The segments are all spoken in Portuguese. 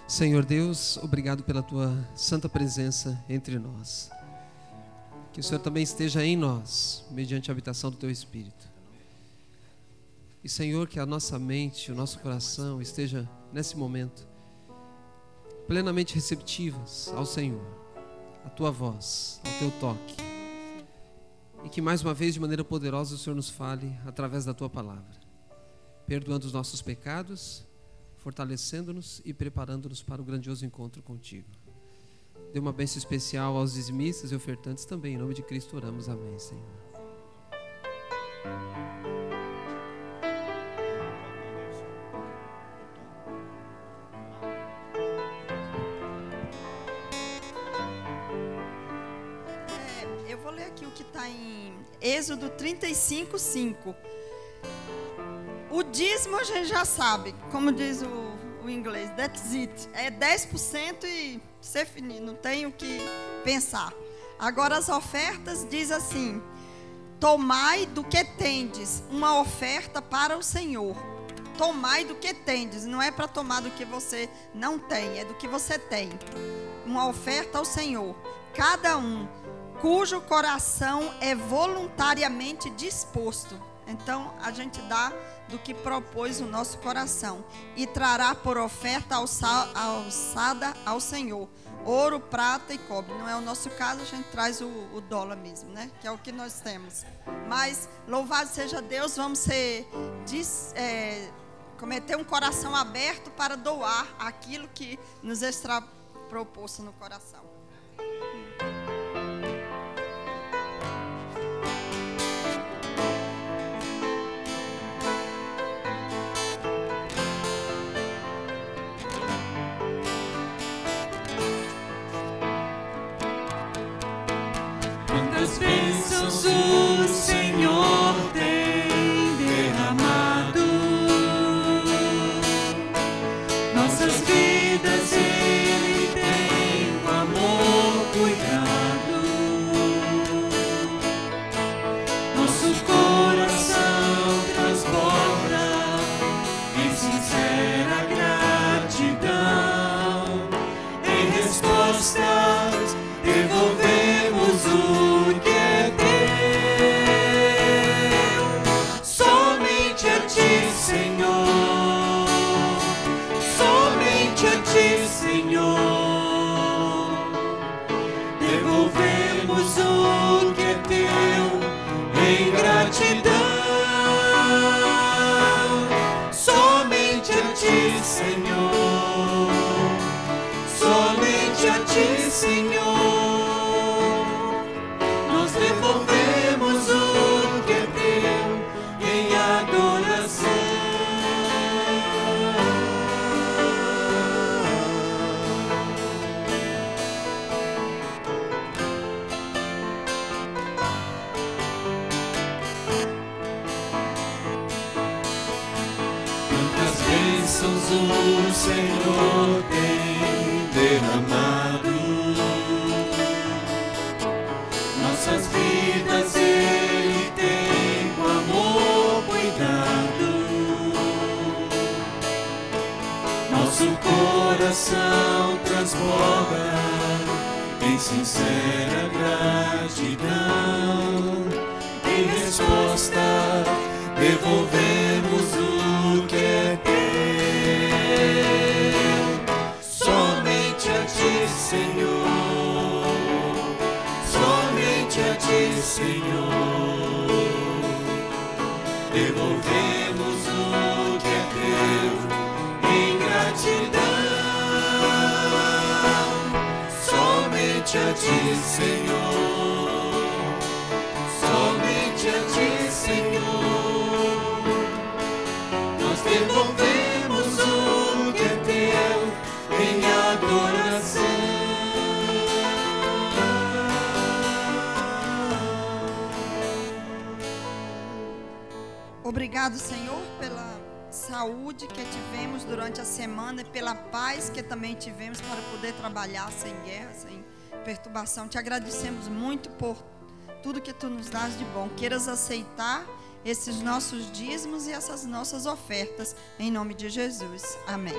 Senhor Deus, obrigado pela Tua santa presença entre nós. Que o Senhor também esteja em nós, mediante a habitação do Teu Espírito. E Senhor, que a nossa mente, o nosso coração esteja nesse momento plenamente receptivas ao Senhor, à Tua voz, ao Teu toque. E que mais uma vez, de maneira poderosa, o Senhor nos fale através da Tua palavra, perdoando os nossos pecados, fortalecendo-nos e preparando-nos para o grandioso encontro contigo. Dê uma bênção especial aos dizimistas e ofertantes também. Em nome de Cristo oramos. Amém, Senhor. Eu vou ler aqui o que está em Êxodo 35:5. O dízimo a gente já sabe, como diz o inglês, that's it. É 10% e ser fini, não tem o que pensar. Agora as ofertas diz assim: tomai do que tendes, uma oferta para o Senhor. Tomai do que tendes, não é para tomar do que você não tem, é do que você tem. Uma oferta ao Senhor, cada um cujo coração é voluntariamente disposto. Então a gente dá do que propôs o nosso coração e trará por oferta alçada ao Senhor ouro, prata e cobre. Não é o nosso caso, a gente traz o dólar mesmo, né? Que é o que nós temos. Mas louvado seja Deus, vamos cometer um coração aberto para doar aquilo que nos está proposto no coração. Quantas bênçãos o Senhor tem derramado, nossas vidas Ele tem com amor cuidado, nosso coração transborda em sincera gratidão, em respostas devolvemos o que é teu, somente a ti, Senhor, somente a ti, Senhor, devolvemos o que é teu em gratidão, somente a ti, Senhor, somente a ti, Senhor. Devolvemos o que é teu em adoração. Quantas bênçãos o Senhor tem derramado, nossas vidas Ele tem com amor cuidado, nosso coração transborda em sincera gratidão, em resposta devolvemos o que é teu, somente a ti, Senhor, a ti, Senhor, devolvemos o que é teu em gratidão, somente a ti, Senhor, somente a ti, Senhor, nós devolvemos o que é teu em adoração. Obrigado, Senhor, pela saúde que tivemos durante a semana e pela paz que também tivemos para poder trabalhar sem guerra, sem perturbação. Te agradecemos muito por tudo que Tu nos dás de bom. Queiras aceitar esses nossos dízimos e essas nossas ofertas, em nome de Jesus. Amém.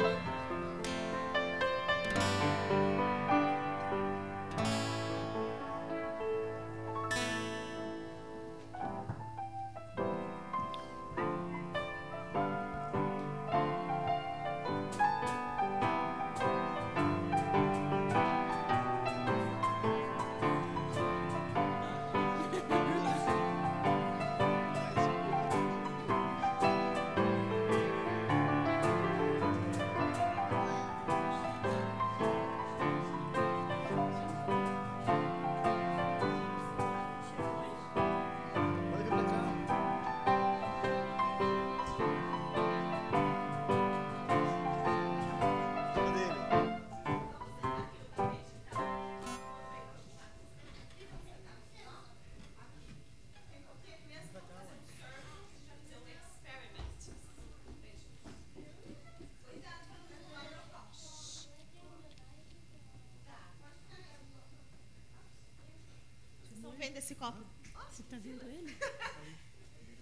esse copo? Você está vendo ele?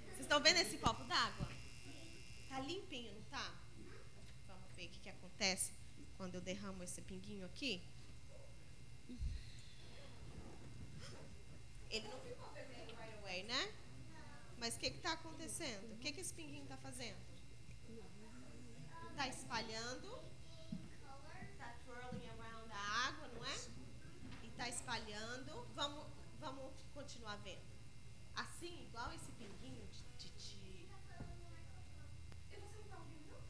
Vocês estão vendo esse copo d'água? Tá limpinho, não tá? Vamos ver o que acontece quando eu derramo esse pinguinho aqui. Ele não ficou vermelho right away, né? Mas o que está acontecendo? O que esse pinguinho está fazendo? Está espalhando. Está twirling around a água, não é? E está espalhando. Vamos continuar vendo. Assim, igual esse pinguinho de... E você não está ouvindo, não?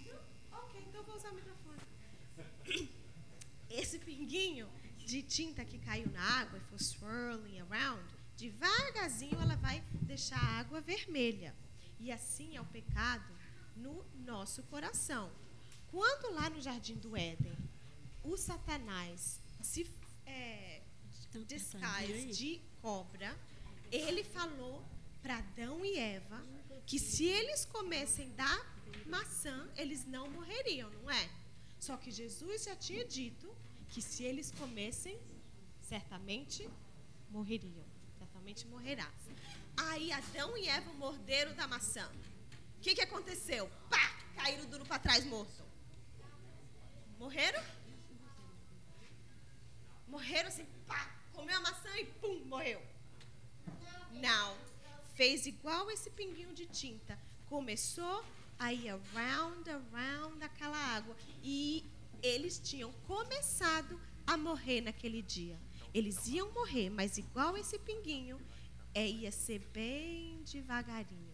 Não? Ok, então eu vou usar o microfone. Esse pinguinho de tinta que caiu na água e foi swirling around, devagarzinho ela vai deixar a água vermelha. E assim é o pecado no nosso coração. Quando lá no Jardim do Éden, o Satanás se descais de cobra, ele falou para Adão e Eva que se eles comessem da maçã, eles não morreriam, não é? Só que Jesus já tinha dito que se eles comessem, certamente morreriam. Certamente morrerás. Aí Adão e Eva morderam da maçã. O que aconteceu? Pá! Caíram duro para trás, morto. Morreram? Morreram assim, pá! Comeu a maçã e pum, morreu. Não. Fez igual esse pinguinho de tinta. Começou a ir around aquela água. E eles tinham começado a morrer naquele dia. Eles iam morrer, mas igual esse pinguinho, ia ser bem devagarinho.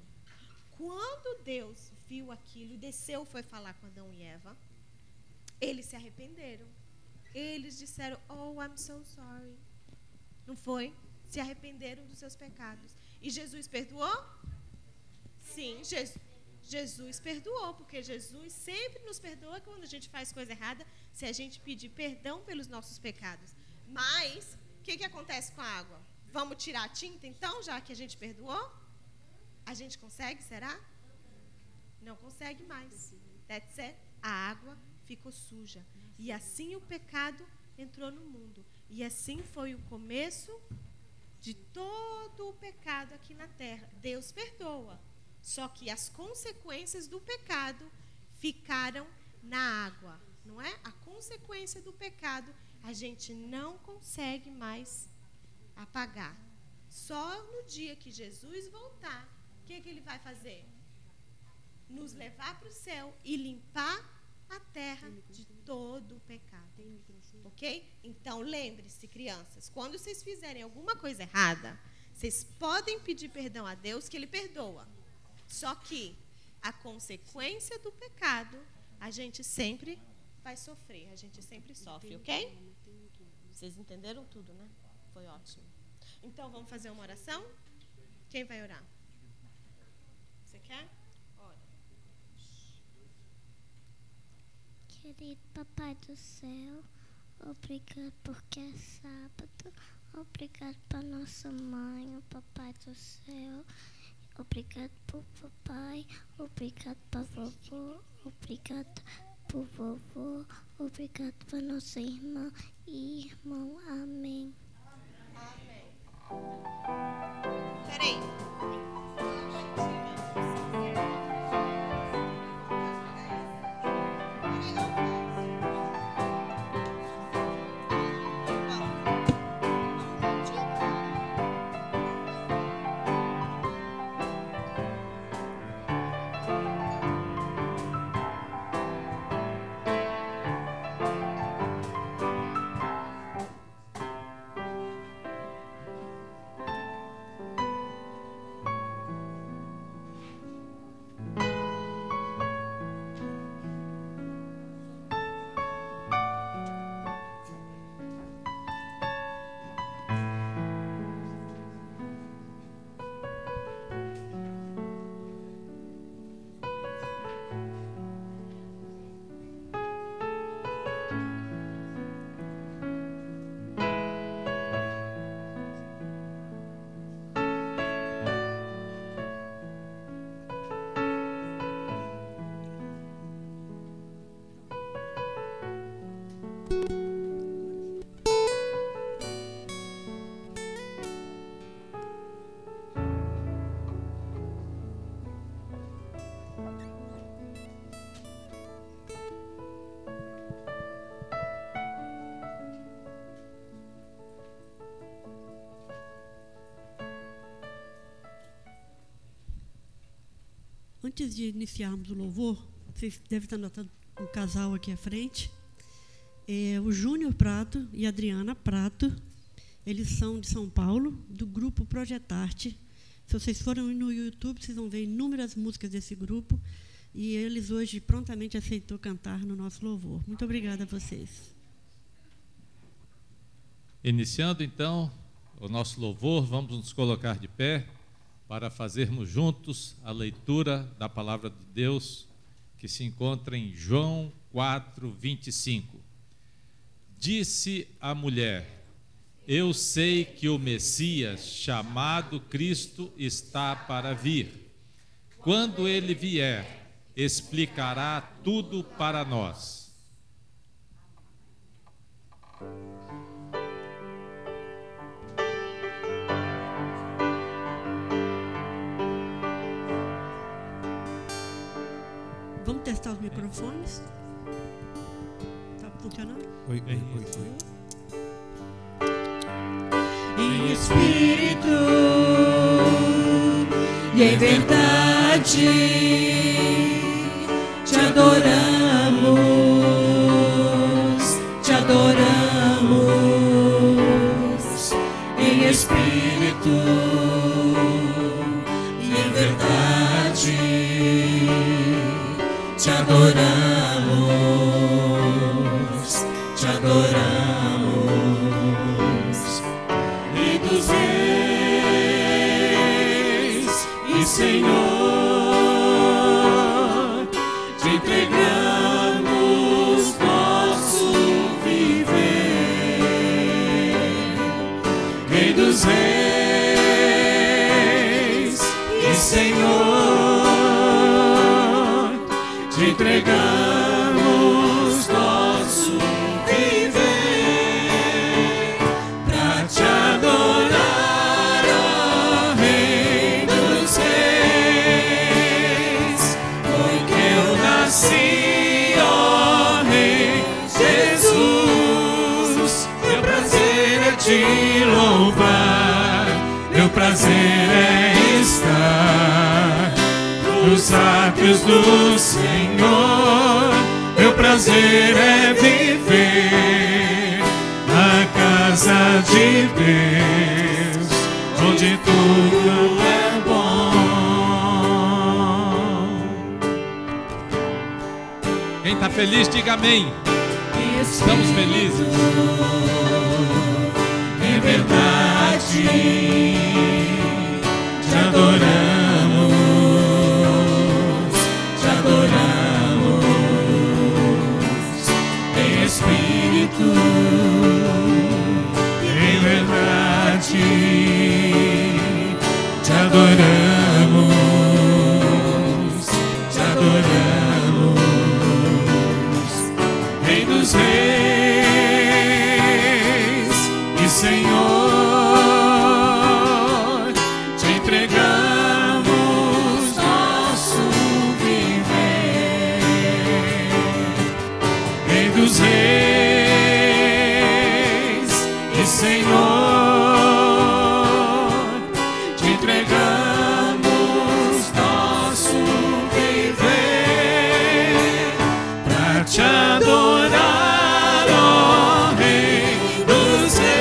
Quando Deus viu aquilo e desceu, foi falar com Adão e Eva, eles se arrependeram. Eles disseram, oh, I'm so sorry. Não foi? Se arrependeram dos seus pecados. E Jesus perdoou? Sim, Jesus perdoou, porque Jesus sempre nos perdoa quando a gente faz coisa errada, se a gente pedir perdão pelos nossos pecados. Mas, o que acontece com a água? Vamos tirar a tinta, então, já que a gente perdoou? A gente consegue, será? Não consegue mais. That's it. A água ficou suja. E assim o pecado entrou no mundo. E assim foi o começo de todo o pecado aqui na terra. Deus perdoa. Só que as consequências do pecado ficaram na água. Não é? A consequência do pecado a gente não consegue mais apagar. Só no dia que Jesus voltar, o que ele vai fazer? Nos levar para o céu e limpar a terra de todo o pecado. Ok? Então, lembre-se, crianças, quando vocês fizerem alguma coisa errada, vocês podem pedir perdão a Deus, que Ele perdoa. Só que a consequência do pecado, a gente sempre vai sofrer, a gente sempre sofre, ok? Vocês entenderam tudo, né? Foi ótimo. Então, vamos fazer uma oração? Quem vai orar? Você quer? Ora. Querido Papai do Céu, obrigado porque é sábado. Obrigado para nossa mãe, o Papai do Céu. Obrigado por papai, obrigado para vovô, obrigado por vovô, obrigado para nossa irmã e irmão. Amém. Amém. Peraí. Antes de iniciarmos o louvor, vocês devem estar notando um casal aqui à frente. O Júnior Prato e a Adriana Prato. Eles são de São Paulo, do grupo Projetarte. Se vocês forem no YouTube, vocês vão ver inúmeras músicas desse grupo. E eles hoje prontamente aceitou cantar no nosso louvor. Muito obrigada a vocês. Iniciando, então, o nosso louvor, vamos nos colocar de pé para fazermos juntos a leitura da palavra de Deus, que se encontra em João 4:25. Disse a mulher: eu sei que o Messias, chamado Cristo, está para vir. Quando ele vier, explicará tudo para nós. Vamos testar os microfones? Está funcionando? Oi. Em espírito e em verdade te adoramos, em espírito e em verdade te adoramos, Rei dos reis e Senhor, te entregamos nosso viver. Rei dos reis e Senhor, te entregamos nosso viver pra te adorar, ó Rei dos reis. Foi que eu nasci, ó Rei Jesus. Meu prazer é te louvar, meu prazer é estar nos átrios do Senhor. Meu prazer é viver na casa de Deus, onde tudo é bom. Quem está feliz, diga amém. Estamos felizes. Em verdade te adoramos, em espírito, em verdade te adoramos, Rei dos reis e Senhor, te entregamos nosso viver. Rei dos reis e Senhor, te entregamos nosso viver pra te adorar, ó Rei dos reis.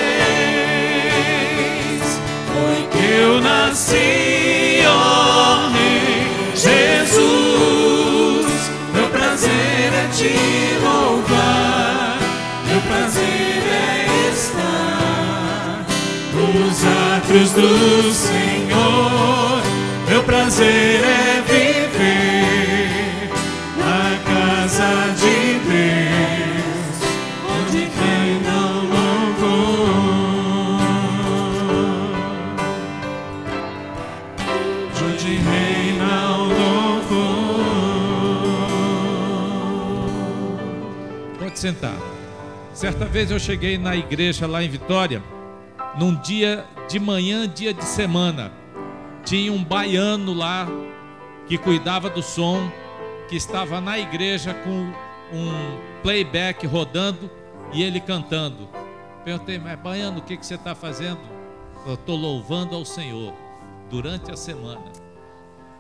Foi que eu nasci, ó Rei Jesus. Meu prazer é te louvar, meu prazer é estar nos átrios do Senhor. Meu prazer é viver na casa de Deus, onde reinam louvor, onde reina o louvor. Pode sentar. Certa vez eu cheguei na igreja lá em Vitória, num dia de manhã, dia de semana. Tinha um baiano lá que cuidava do som, que estava na igreja com um playback rodando e ele cantando. Perguntei: mas baiano, o que você está fazendo? Eu estou louvando ao Senhor durante a semana.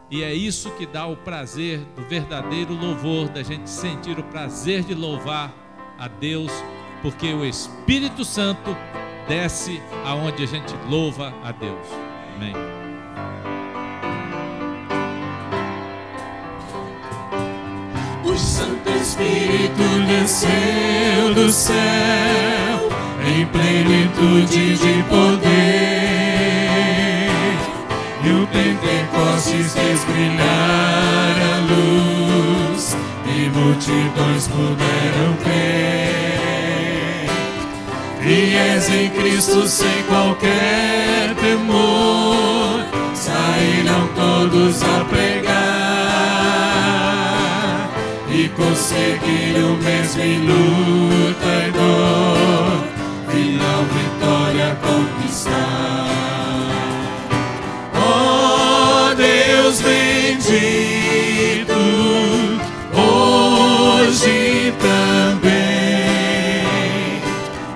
E é isso que dá o prazer do verdadeiro louvor, da gente sentir o prazer de louvar a Deus, porque o Espírito Santo desce aonde a gente louva a Deus. Amém. O Santo Espírito desceu do céu em plenitude de poder, e o Pentecostes fez brilhar a luz, e multidões puderam ver. Fiéis em Cristo sem qualquer temor, saíram todos a pregar, e conseguiram mesmo em luta e dor, final vitória conquistar. Ó Deus bendito, hoje também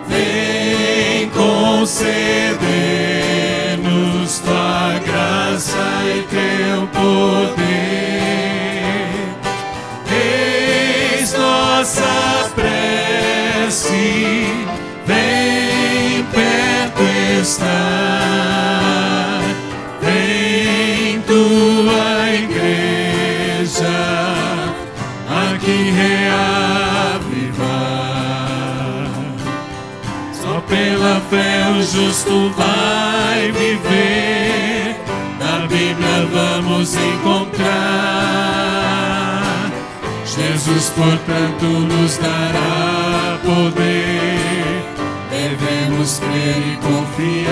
vem conceder-nos tua graça e teu poder. Eis nossa prece, vem perto estar, vem tua igreja aqui reavivar. Só pela fé o justo vai viver, na Bíblia vamos encontrar. Jesus, portanto, nos dará poder, devemos crer e confiar.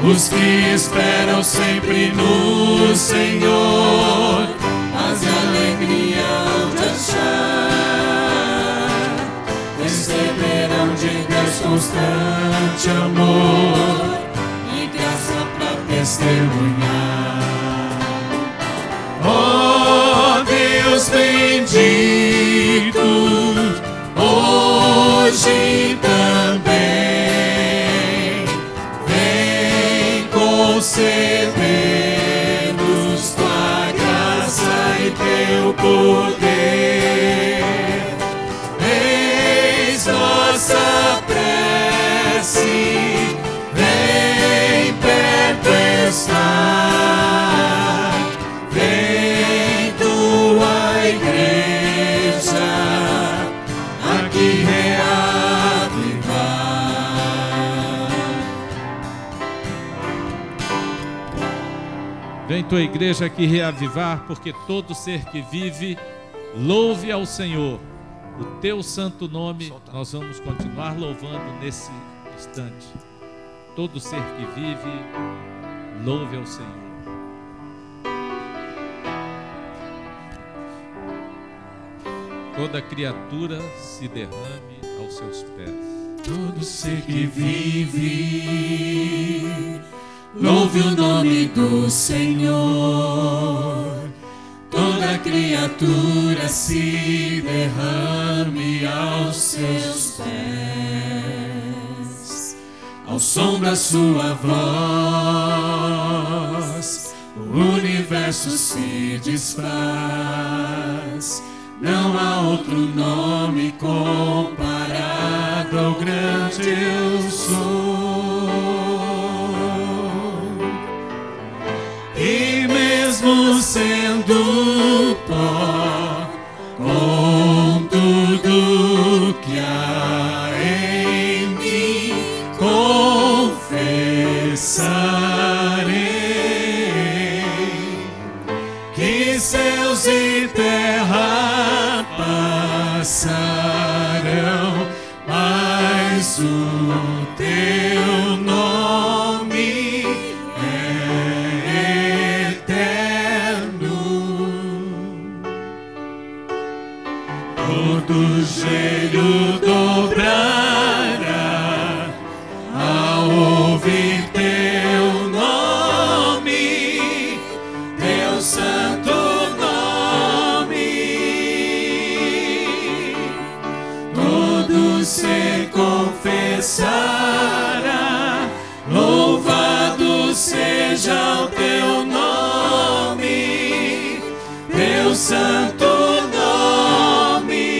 Os que esperam sempre no Senhor, paz e alegria hão de achar, receberão de Deus constante amor e graça para testemunhar. Ó Deus bendito, hoje também vem conceder-nos tua graça e teu poder. Eis nossa prece, vem perto estar, vem tua igreja aqui reavivar. Vem tua igreja aqui reavivar, porque todo ser que vive, louve ao Senhor. O teu santo nome, nós vamos continuar louvando nesse instante. Todo ser que vive, louve ao Senhor. Toda criatura se derrame aos seus pés. Todo ser que vive, louve o nome do Senhor. Toda criatura se derrame aos seus pés. Ao som da sua voz, o universo se desfaz. Não há outro nome comparado ao grande eu sou. E mesmo sendo pó, com tudo que há em mim, confessarei que céus e terra passarão, mas o teu nome é eterno. Todo joelho dobrará ao ouvir teu nome, teu santo se confessará, louvado seja o teu nome. santo nome.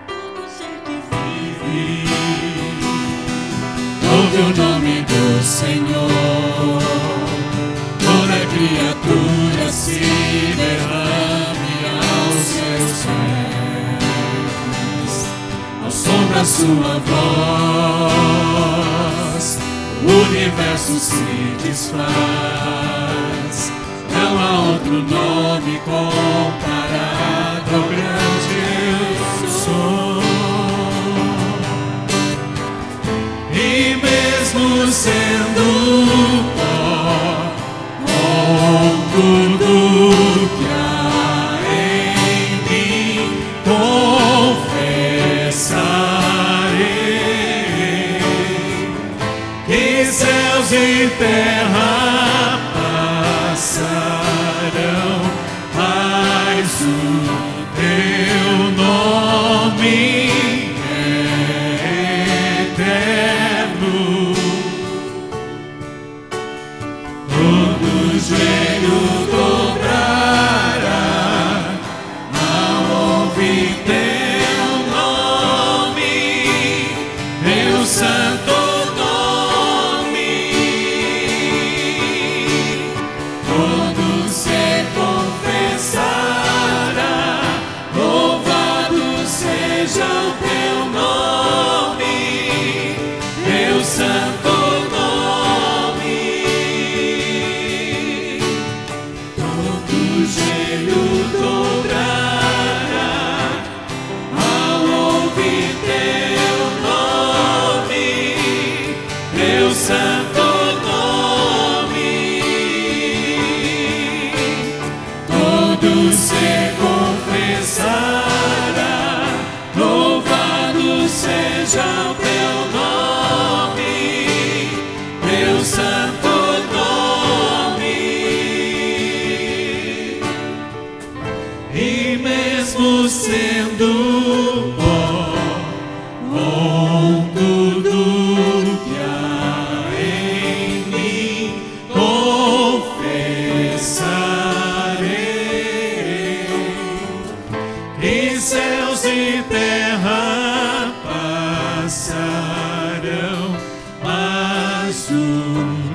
Todo ser que vive, Ouve o nome do Senhor, toda criatura se derrame aos seus pés, ao som da sua voz, o universo se desfaz. Não há outro nome comparado ao grande eu sou. E mesmo sendo pó, com tudo que há em mim, confessarei que céus e terra passarão, mas o teu nome é eterno. Todo joelho dobrará ao ouvir teu nome, teu santo nome. Todo ser confessará, louvado seja o teu nome, teu santo nome. Todo joelho dobrará ao ouvir teu nome, teu santo nome. Todo ser confessará, louvado seja o teu nome, teu santo nome. E mesmo sendo pó, com tudo que há em mim, confessarei que céus e terra passarão, mas o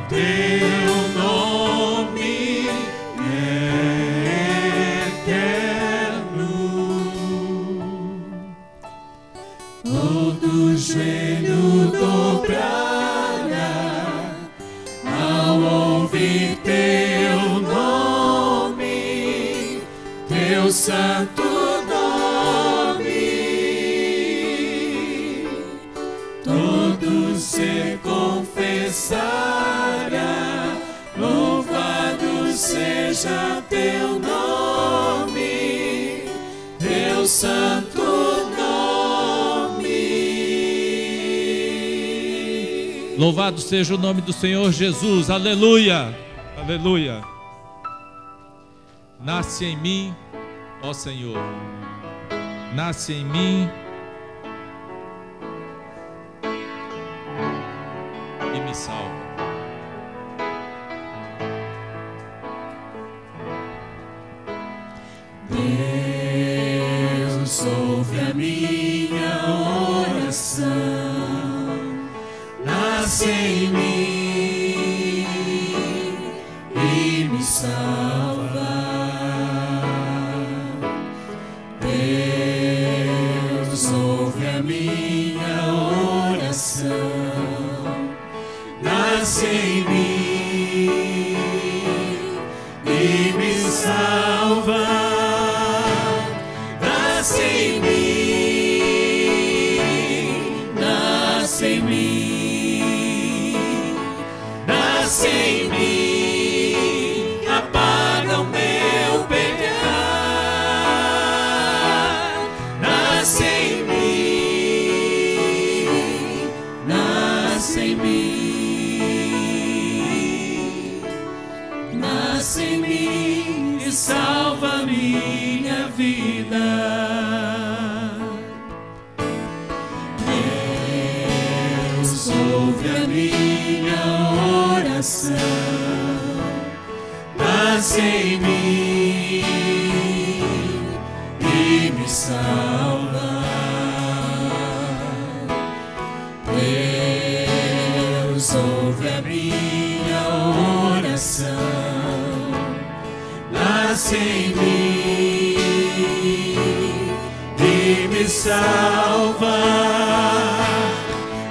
teu nome é eterno. Todo joelho dobrará ao ouvir teu nome, teu santo nome. Todo ser confessará, louvado seja teu nome, teu santo nome. Louvado seja o nome do Senhor Jesus. Aleluia. Aleluia. Nasce em mim, ó Senhor. Nasce em mim e me salva. Deus, ouve a minha oração, nasce em mim e me salva. Deus, ouve a minha oração, nasce em mim e me salva. Nasce em mim, nasce em mim, nasce em mim, apaga o meu pecar. Nasce em mim, nasce em mim, nasce em mim e salva a minha vida. minha oração, nasce em mim e me salva. Deus ouve a minha oração, nasce em mim e me salva.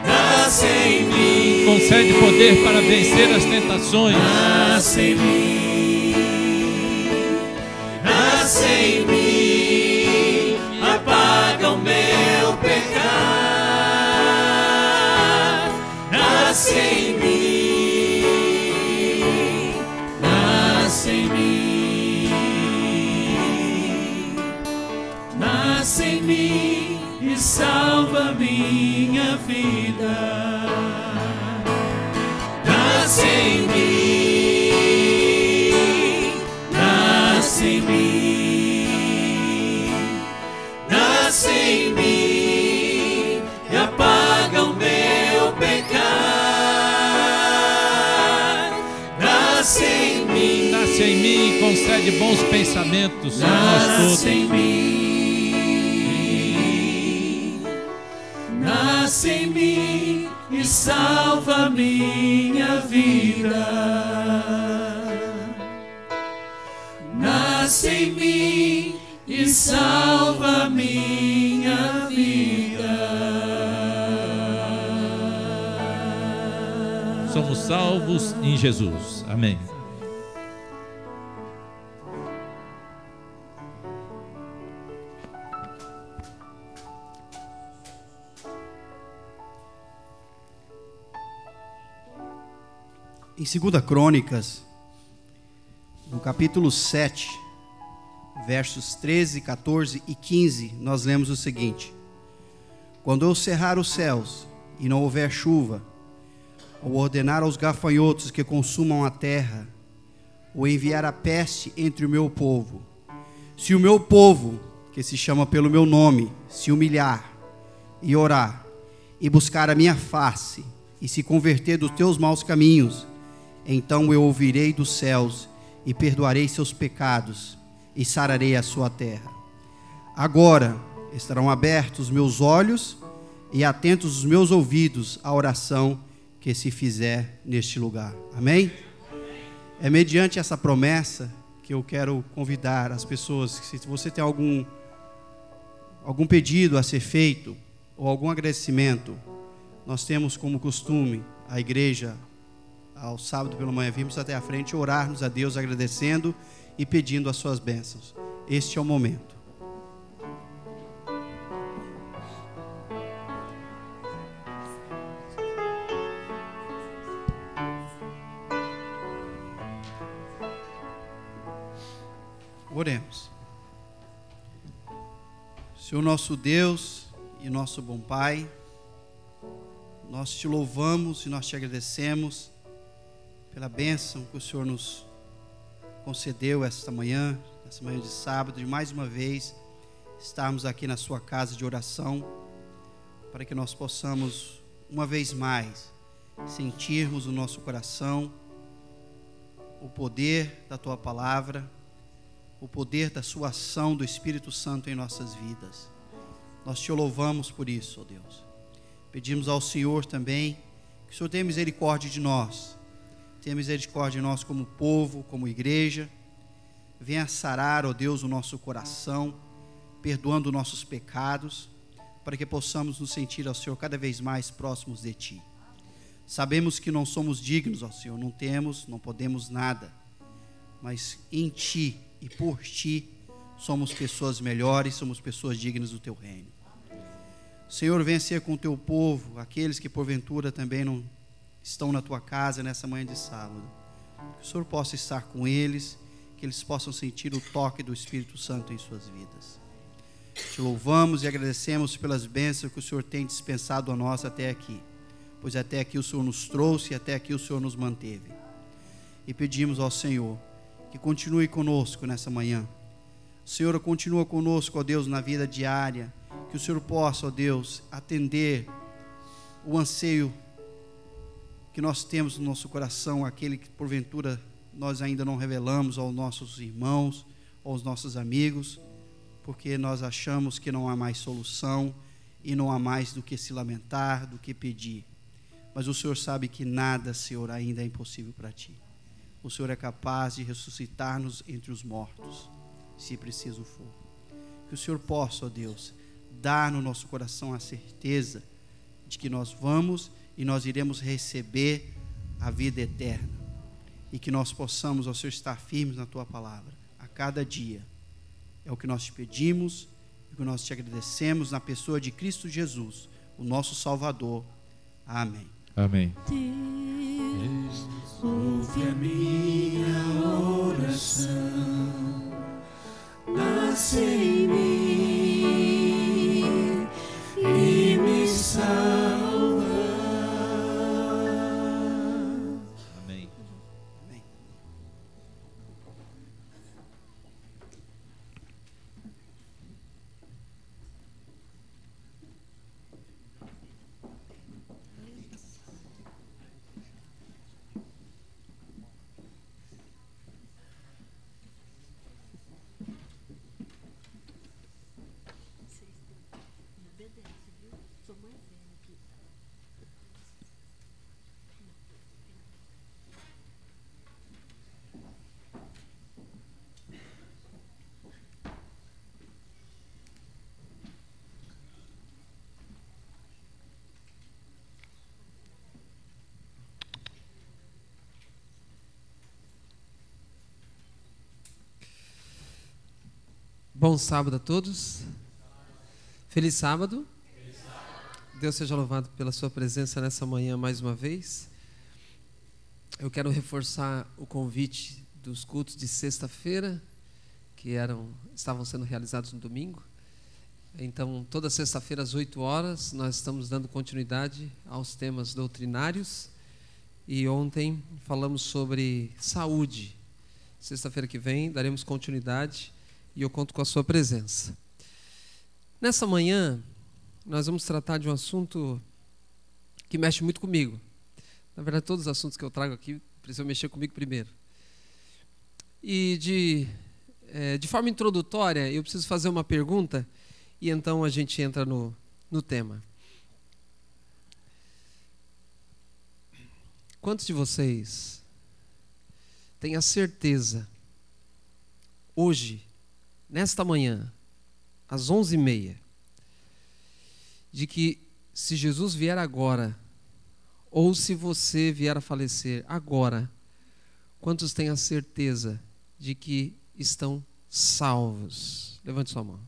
Nasce em mim, concede poder para vencer as tentações. Nasce em mim, nasce em mim, apaga o meu pecado. Nasce em mim, nasce em mim, nasce em mim e salva minha vida. Nasce em mim, nasce em mim, nasce em mim e apaga o meu pecado. Nasce em mim, Nasce em mim e concede bons pensamentos a nós todos. nasce em mim, nasce em mim e salva minha vida. Nasce em mim e salva minha vida. Somos salvos em Jesus. Amém. Em 2 Crônicas, no capítulo 7, versos 13, 14 e 15, nós lemos o seguinte: quando eu cerrar os céus e não houver chuva, ou ordenar aos gafanhotos que consumam a terra, ou enviar a peste entre o meu povo, se o meu povo, que se chama pelo meu nome, se humilhar e orar, e buscar a minha face, e se converter dos teus maus caminhos, então eu ouvirei dos céus e perdoarei seus pecados e sararei a sua terra. Agora estarão abertos os meus olhos e atentos os meus ouvidos à oração que se fizer neste lugar. Amém? É mediante essa promessa que eu quero convidar as pessoas, que se você tem algum pedido a ser feito ou algum agradecimento, nós temos como costume, a igreja, ao sábado pela manhã, vimos até a frente orarmos a Deus agradecendo e pedindo as suas bênçãos. Este é o momento. Oremos. Senhor nosso Deus e nosso bom Pai, nós te louvamos e nós te agradecemos pela bênção que o Senhor nos concedeu essa manhã de sábado, de mais uma vez estarmos aqui na sua casa de oração, para que nós possamos uma vez mais sentirmos no nosso coração o poder da tua palavra, o poder da sua ação do Espírito Santo em nossas vidas. Nós te louvamos por isso, ó Deus. Pedimos ao Senhor também que o Senhor tenha misericórdia de nós. Tenha misericórdia de nós como povo, como igreja. Venha sarar, ó Deus, o nosso coração, perdoando nossos pecados, para que possamos nos sentir, ó Senhor, cada vez mais próximos de Ti. Sabemos que não somos dignos, ó Senhor, não podemos nada, mas em Ti e por Ti somos pessoas melhores, somos pessoas dignas do Teu reino. Senhor, venha ser com o Teu povo, aqueles que porventura também não estão na Tua casa nessa manhã de sábado. Que o Senhor possa estar com eles, que eles possam sentir o toque do Espírito Santo em suas vidas. Te louvamos e agradecemos pelas bênçãos que o Senhor tem dispensado a nós até aqui, pois até aqui o Senhor nos trouxe e até aqui o Senhor nos manteve. E pedimos ao Senhor que continue conosco nessa manhã. O Senhor continua conosco, ó Deus, na vida diária, que o Senhor possa, ó Deus, atender o anseio que nós temos no nosso coração, aquele que porventura nós ainda não revelamos aos nossos irmãos, aos nossos amigos, porque nós achamos que não há mais solução e não há mais do que se lamentar, do que pedir. Mas o Senhor sabe que nada, Senhor, ainda é impossível para Ti. O Senhor é capaz de ressuscitar-nos entre os mortos, se preciso for. Que o Senhor possa, ó Deus, dar no nosso coração a certeza de que nós vamos e nós iremos receber a vida eterna. E que nós possamos, ó Senhor, estar firmes na Tua palavra, a cada dia. É o que nós te pedimos, e o que nós te agradecemos na pessoa de Cristo Jesus, o nosso Salvador. Amém. Amém. Deus, ouve a minha oração, nasce em mim e me salva. Amém. Amém. Bom sábado a todos. Feliz sábado. Deus seja louvado pela sua presença nessa manhã mais uma vez. Eu quero reforçar o convite dos cultos de sexta-feira, que estavam sendo realizados no domingo. Então, toda sexta-feira às 8 horas, nós estamos dando continuidade aos temas doutrinários. E ontem falamos sobre saúde. Sexta-feira que vem daremos continuidade e eu conto com a sua presença. Nessa manhã, nós vamos tratar de um assunto que mexe muito comigo. Na verdade, todos os assuntos que eu trago aqui precisam mexer comigo primeiro. E de forma introdutória, eu preciso fazer uma pergunta e então a gente entra no tema. Quantos de vocês têm a certeza, hoje, nesta manhã, às 11h30, de que se Jesus vier agora, ou se você vier a falecer agora, quantos têm a certeza de que estão salvos? Levante sua mão.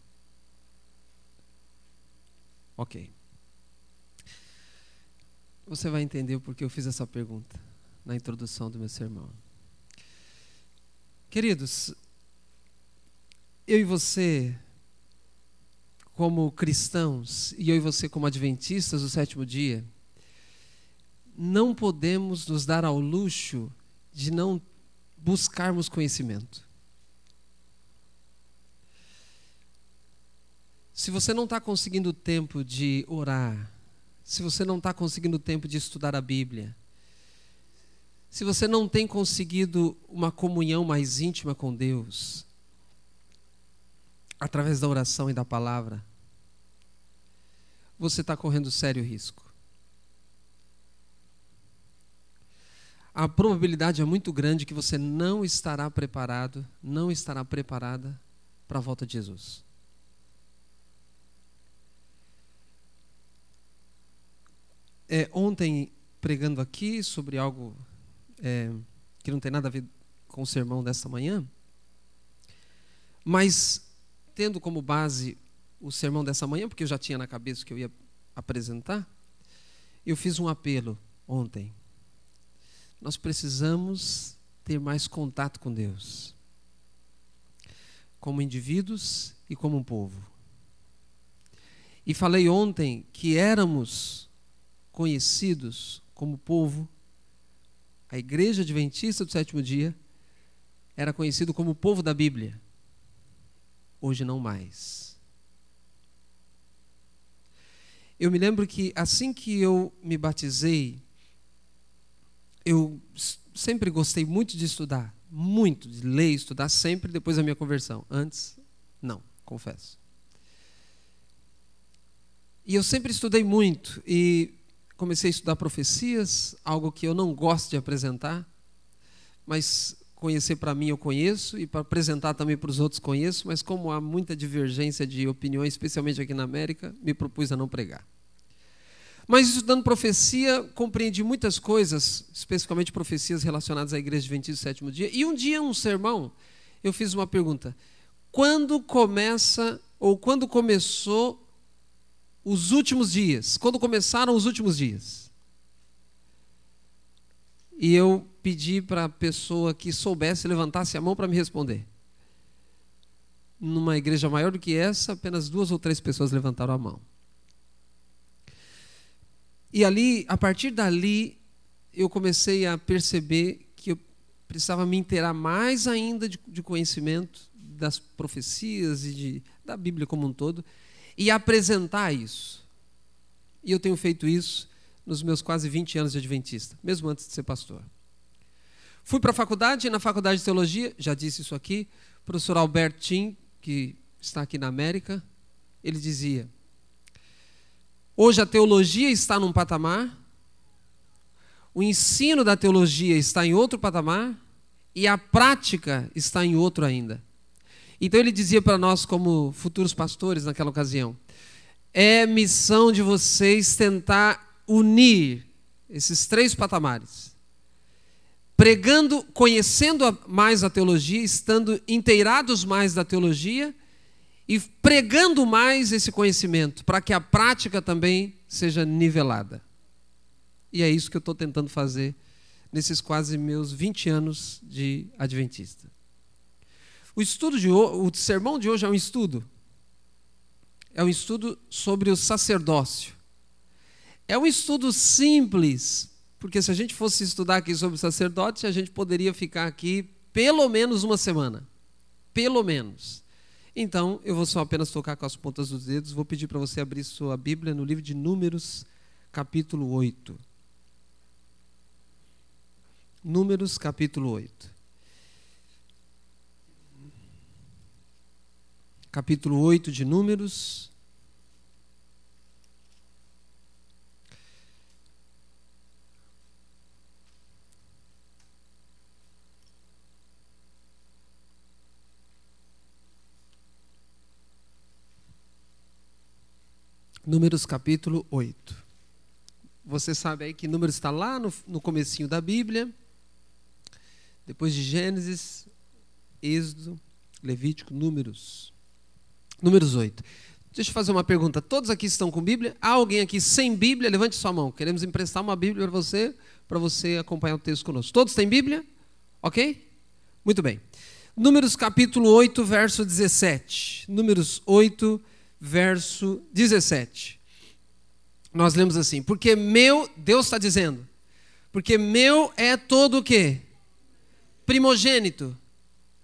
Ok. Você vai entender o porquê eu fiz essa pergunta na introdução do meu sermão. Queridos, eu e você, como cristãos, e eu e você como adventistas do sétimo dia, não podemos nos dar ao luxo de não buscarmos conhecimento. Se você não está conseguindo tempo de orar, se você não está conseguindo tempo de estudar a Bíblia, se você não tem conseguido uma comunhão mais íntima com Deus, através da oração e da palavra, você está correndo sério risco. A probabilidade é muito grande que você não estará preparado, não estará preparada para a volta de Jesus. Ontem, pregando aqui sobre algo que não tem nada a ver com o sermão desta manhã, mas tendo como base o sermão dessa manhã, porque eu já tinha na cabeça o que eu ia apresentar, eu fiz um apelo ontem. Nós precisamos ter mais contato com Deus, como indivíduos e como um povo. E falei ontem que éramos conhecidos como povo, a Igreja Adventista do Sétimo Dia era conhecido como o povo da Bíblia. Hoje não mais. Eu me lembro que assim que eu me batizei, eu sempre gostei muito de estudar, muito, de ler e estudar sempre depois da minha conversão. Antes, não, confesso. E eu sempre estudei muito e comecei a estudar profecias, algo que eu não gosto de apresentar, mas conhecer para mim eu conheço e para apresentar também para os outros conheço, mas como há muita divergência de opiniões, especialmente aqui na América, me propus a não pregar. Mas estudando profecia, compreendi muitas coisas, especificamente profecias relacionadas à Igreja Adventista do Sétimo Dia. E um dia, um sermão, eu fiz uma pergunta: quando começa, ou quando começou os últimos dias? Quando começaram os últimos dias? E eu pedi para a pessoa que soubesse, levantasse a mão para me responder. Numa igreja maior do que essa, apenas 2 ou 3 pessoas levantaram a mão. E ali, a partir dali, eu comecei a perceber que eu precisava me inteirar mais ainda de conhecimento das profecias e da Bíblia como um todo, e apresentar isso. E eu tenho feito isso nos meus quase 20 anos de adventista, mesmo antes de ser pastor. Fui para a faculdade, e na faculdade de teologia, já disse isso aqui, o professor Albert Tim, que está aqui na América, ele dizia: hoje a teologia está num patamar, o ensino da teologia está em outro patamar e a prática está em outro ainda. Então ele dizia para nós, como futuros pastores naquela ocasião: é missão de vocês tentar unir esses 3 patamares, pregando, conhecendo mais a teologia, estando inteirados mais da teologia e pregando mais esse conhecimento, para que a prática também seja nivelada. E é isso que eu estou tentando fazer nesses quase meus 20 anos de adventista. O sermão de hoje é um estudo sobre o sacerdócio. É um estudo simples, porque se a gente fosse estudar aqui sobre o sacerdote, a gente poderia ficar aqui pelo menos uma semana. Pelo menos. Então, eu vou só apenas tocar com as pontas dos dedos. Vou pedir para você abrir sua Bíblia no livro de Números, capítulo 8. Números, capítulo 8. Capítulo 8 de Números. Números capítulo 8. Você sabe aí que Números está lá no comecinho da Bíblia, depois de Gênesis, Êxodo, Levítico, Números. Números 8. Deixa eu fazer uma pergunta. Todos aqui estão com Bíblia? Há alguém aqui sem Bíblia? Levante sua mão. Queremos emprestar uma Bíblia para você acompanhar o texto conosco. Todos têm Bíblia? Ok? Muito bem. Números capítulo 8, verso 17. Números 8, verso 17. Nós lemos assim: porque meu, Deus está dizendo, porque meu é todo o quê? Primogênito.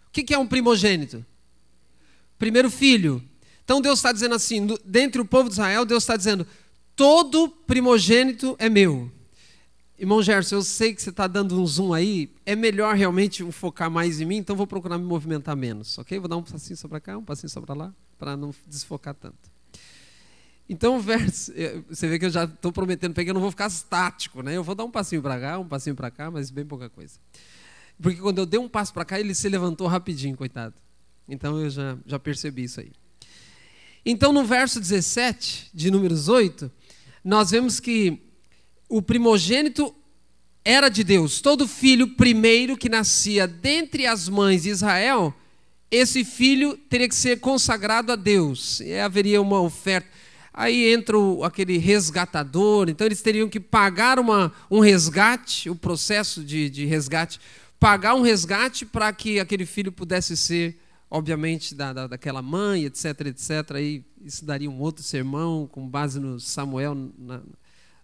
O que é um primogênito? Primeiro filho. Então Deus está dizendo assim, dentre o povo de Israel, Deus está dizendo: todo primogênito é meu. Irmão Gerson, eu sei que você está dando um zoom aí, é melhor realmente focar mais em mim, então vou procurar me movimentar menos, ok? Vou dar um passinho só para cá, um passinho só para lá, para não desfocar tanto. Então o verso, você vê que eu já estou prometendo, porque eu não vou ficar estático, né? Eu vou dar um passinho para cá, um passinho para cá, mas bem pouca coisa. Porque quando eu dei um passo para cá, ele se levantou rapidinho, coitado. Então eu já percebi isso aí. Então no verso 17 de Números 8, nós vemos que o primogênito era de Deus. Todo filho primeiro que nascia dentre as mães de Israel, esse filho teria que ser consagrado a Deus. E haveria uma oferta. Aí entra aquele resgatador, então eles teriam que pagar um resgate, o processo de resgate, pagar um resgate para que aquele filho pudesse ser, obviamente, daquela mãe, etc, etc. Aí isso daria um outro sermão com base no Samuel,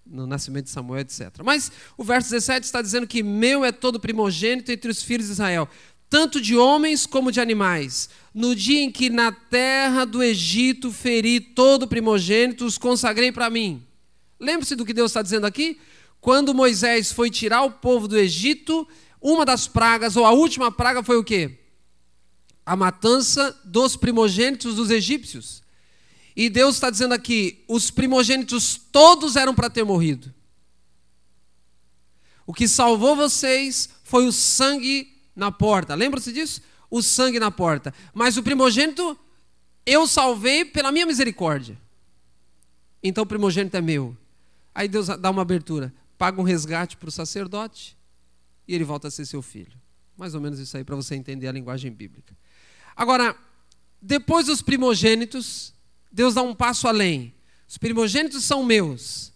no nascimento de Samuel, etc. Mas o verso 17 está dizendo que meu é todo primogênito entre os filhos de Israel, tanto de homens como de animais. No dia em que na terra do Egito feri todo primogênito, os consagrei para mim. Lembre-se do que Deus está dizendo aqui? Quando Moisés foi tirar o povo do Egito, uma das pragas, ou a última praga, foi o quê? A matança dos primogênitos dos egípcios. E Deus está dizendo aqui, os primogênitos todos eram para ter morrido. O que salvou vocês foi o sangue na porta. Lembra-se disso? O sangue na porta. Mas o primogênito eu salvei pela minha misericórdia. Então o primogênito é meu. Aí Deus dá uma abertura. Paga um resgate para o sacerdote e ele volta a ser seu filho. Mais ou menos isso aí para você entender a linguagem bíblica. Agora, depois dos primogênitos, Deus dá um passo além. Os primogênitos são meus.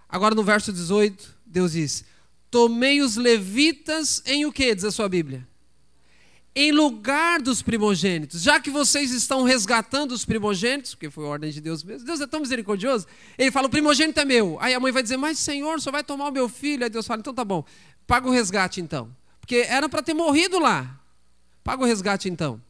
Agora no verso 18, Deus diz: tomei os levitas em o que, diz a sua Bíblia? Em lugar dos primogênitos. Já que vocês estão resgatando os primogênitos, porque foi a ordem de Deus mesmo, Deus é tão misericordioso, ele fala, o primogênito é meu. Aí a mãe vai dizer, mas Senhor, só vai tomar o meu filho. Aí Deus fala, então tá bom, paga o resgate então. Porque era para ter morrido lá. Paga o resgate então.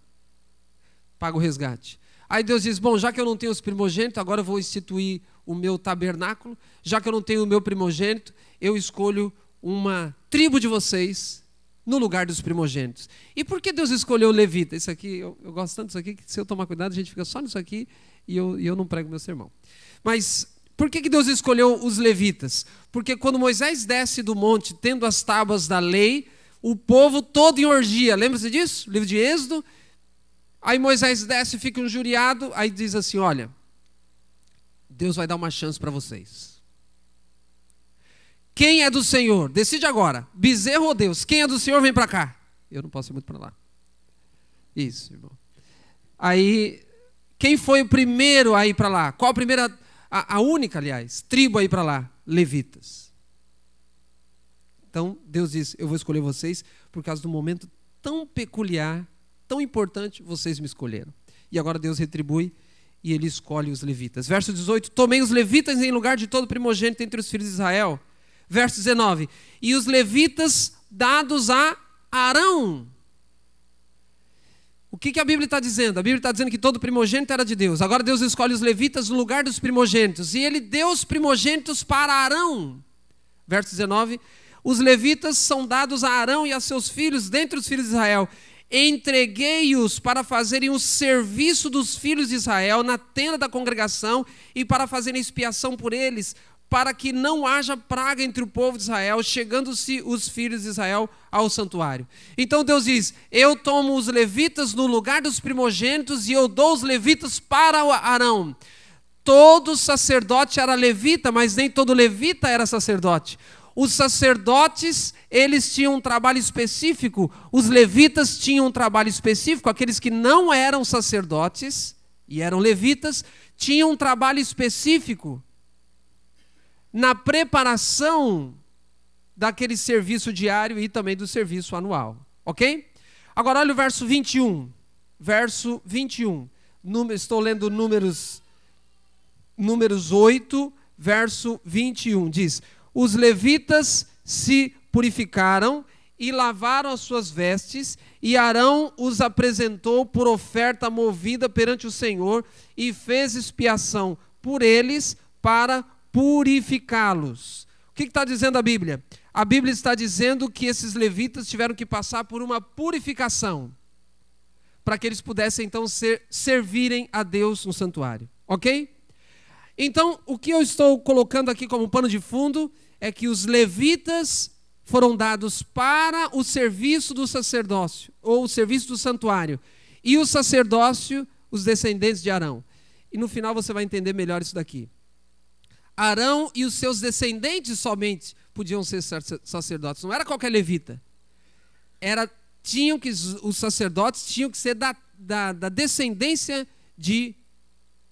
Paga o resgate. Aí Deus diz, bom, já que eu não tenho os primogênitos, agora eu vou instituir o meu tabernáculo. Já que eu não tenho o meu primogênito, eu escolho uma tribo de vocês no lugar dos primogênitos. E por que Deus escolheu o levita? Isso aqui, eu gosto tanto disso aqui, que se eu tomar cuidado, a gente fica só nisso aqui e eu não prego meu sermão. Mas por que Deus escolheu os levitas? Porque quando Moisés desce do monte, tendo as tábuas da lei, o povo todo em orgia. Lembra-se disso? Livro de Êxodo. Aí Moisés desce, fica injuriado, aí diz assim, olha, Deus vai dar uma chance para vocês. Quem é do Senhor? Decide agora. Bezerro ou Deus? Quem é do Senhor, vem para cá. Eu não posso ir muito para lá. Isso, irmão. Aí, quem foi o primeiro a ir para lá? Qual a primeira, a única, aliás, tribo a ir para lá? Levitas. Então, Deus diz, eu vou escolher vocês por causa do momento tão peculiar, tão importante, vocês me escolheram. E agora Deus retribui e ele escolhe os levitas. Verso 18, tomei os levitas em lugar de todo primogênito entre os filhos de Israel. Verso 19, e os levitas dados a Arão. O que a Bíblia está dizendo? A Bíblia está dizendo que todo primogênito era de Deus. Agora Deus escolhe os levitas no lugar dos primogênitos. E ele deu os primogênitos para Arão. Verso 19, os levitas são dados a Arão e a seus filhos, dentre os filhos de Israel. Entreguei-os para fazerem o serviço dos filhos de Israel na tenda da congregação e para fazerem expiação por eles, para que não haja praga entre o povo de Israel, chegando-se os filhos de Israel ao santuário. Então Deus diz, eu tomo os levitas no lugar dos primogênitos e eu dou os levitas para Arão. Todo sacerdote era levita, mas nem todo levita era sacerdote. Os sacerdotes, eles tinham um trabalho específico, os levitas tinham um trabalho específico, aqueles que não eram sacerdotes e eram levitas, tinham um trabalho específico na preparação daquele serviço diário e também do serviço anual, ok? Agora olha o verso 21, estou lendo números 8, verso 21, diz, os levitas se purificaram e lavaram as suas vestes, e Arão os apresentou por oferta movida perante o Senhor, e fez expiação por eles para purificá-los. O que está dizendo a Bíblia? A Bíblia está dizendo que esses levitas tiveram que passar por uma purificação para que eles pudessem então servirem a Deus no santuário, ok? Então, o que eu estou colocando aqui como pano de fundo é que os levitas foram dados para o serviço do sacerdócio, ou o serviço do santuário, e o sacerdócio, os descendentes de Arão. E no final você vai entender melhor isso daqui. Arão e os seus descendentes somente podiam ser sacerdotes, não era qualquer levita. Os sacerdotes tinham que ser da descendência de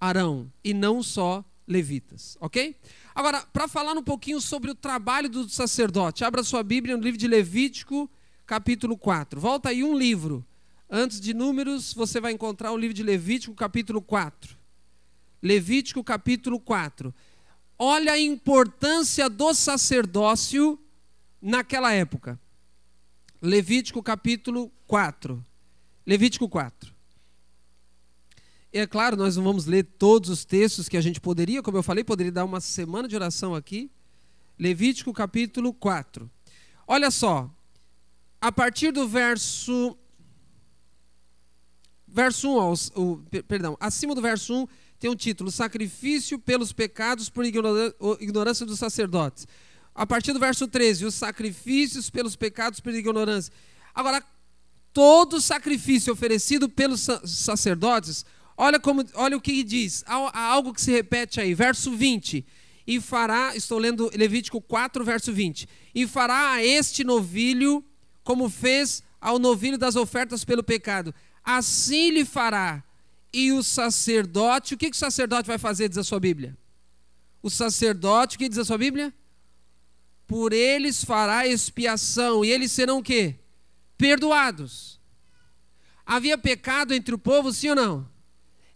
Arão, e não só levitas, ok? Agora, para falar um pouquinho sobre o trabalho do sacerdote, abra sua Bíblia no livro de Levítico, capítulo 4. Volta aí um livro. Antes de Números, você vai encontrar o livro de Levítico, capítulo 4. Levítico, capítulo 4. Olha a importância do sacerdócio naquela época. Levítico, capítulo 4. Levítico 4. É claro, nós não vamos ler todos os textos que a gente poderia, como eu falei, poderia dar uma semana de oração aqui, Levítico capítulo 4. Olha só, a partir do verso 1, acima do verso 1, tem um título: Sacrifício pelos pecados por ignorância dos sacerdotes. A partir do verso 13, os sacrifícios pelos pecados por ignorância. Agora, todo sacrifício oferecido pelos sacerdotes, olha o que diz, há algo que se repete aí, verso 20. E fará, estou lendo Levítico 4, verso 20. E fará a este novilho como fez ao novilho das ofertas pelo pecado. Assim lhe fará. E o sacerdote, o que o sacerdote vai fazer, diz a sua Bíblia? O sacerdote, o que diz a sua Bíblia? Por eles fará expiação. E eles serão o quê? Perdoados. Havia pecado entre o povo, sim ou não?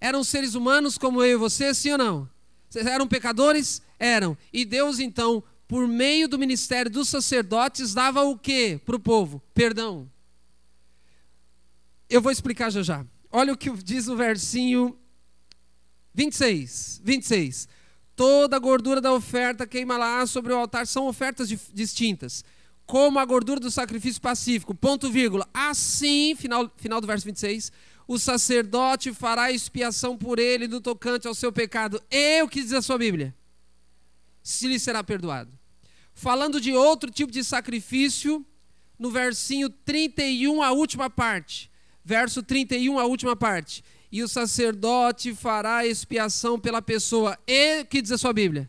Eram seres humanos como eu e você, sim ou não? Eram pecadores? Eram. E Deus, então, por meio do ministério dos sacerdotes, dava o quê para o povo? Perdão. Eu vou explicar já já. Olha o que diz o versinho 26. Toda a gordura da oferta queima-la sobre o altar. São ofertas distintas. Como a gordura do sacrifício pacífico. Ponto, vírgula. Assim, final do verso 26, o sacerdote fará expiação por ele no tocante ao seu pecado. E o que diz a sua Bíblia? Se lhe será perdoado. Falando de outro tipo de sacrifício, no versinho 31, a última parte. Verso 31, a última parte. E o sacerdote fará expiação pela pessoa. E o que diz a sua Bíblia?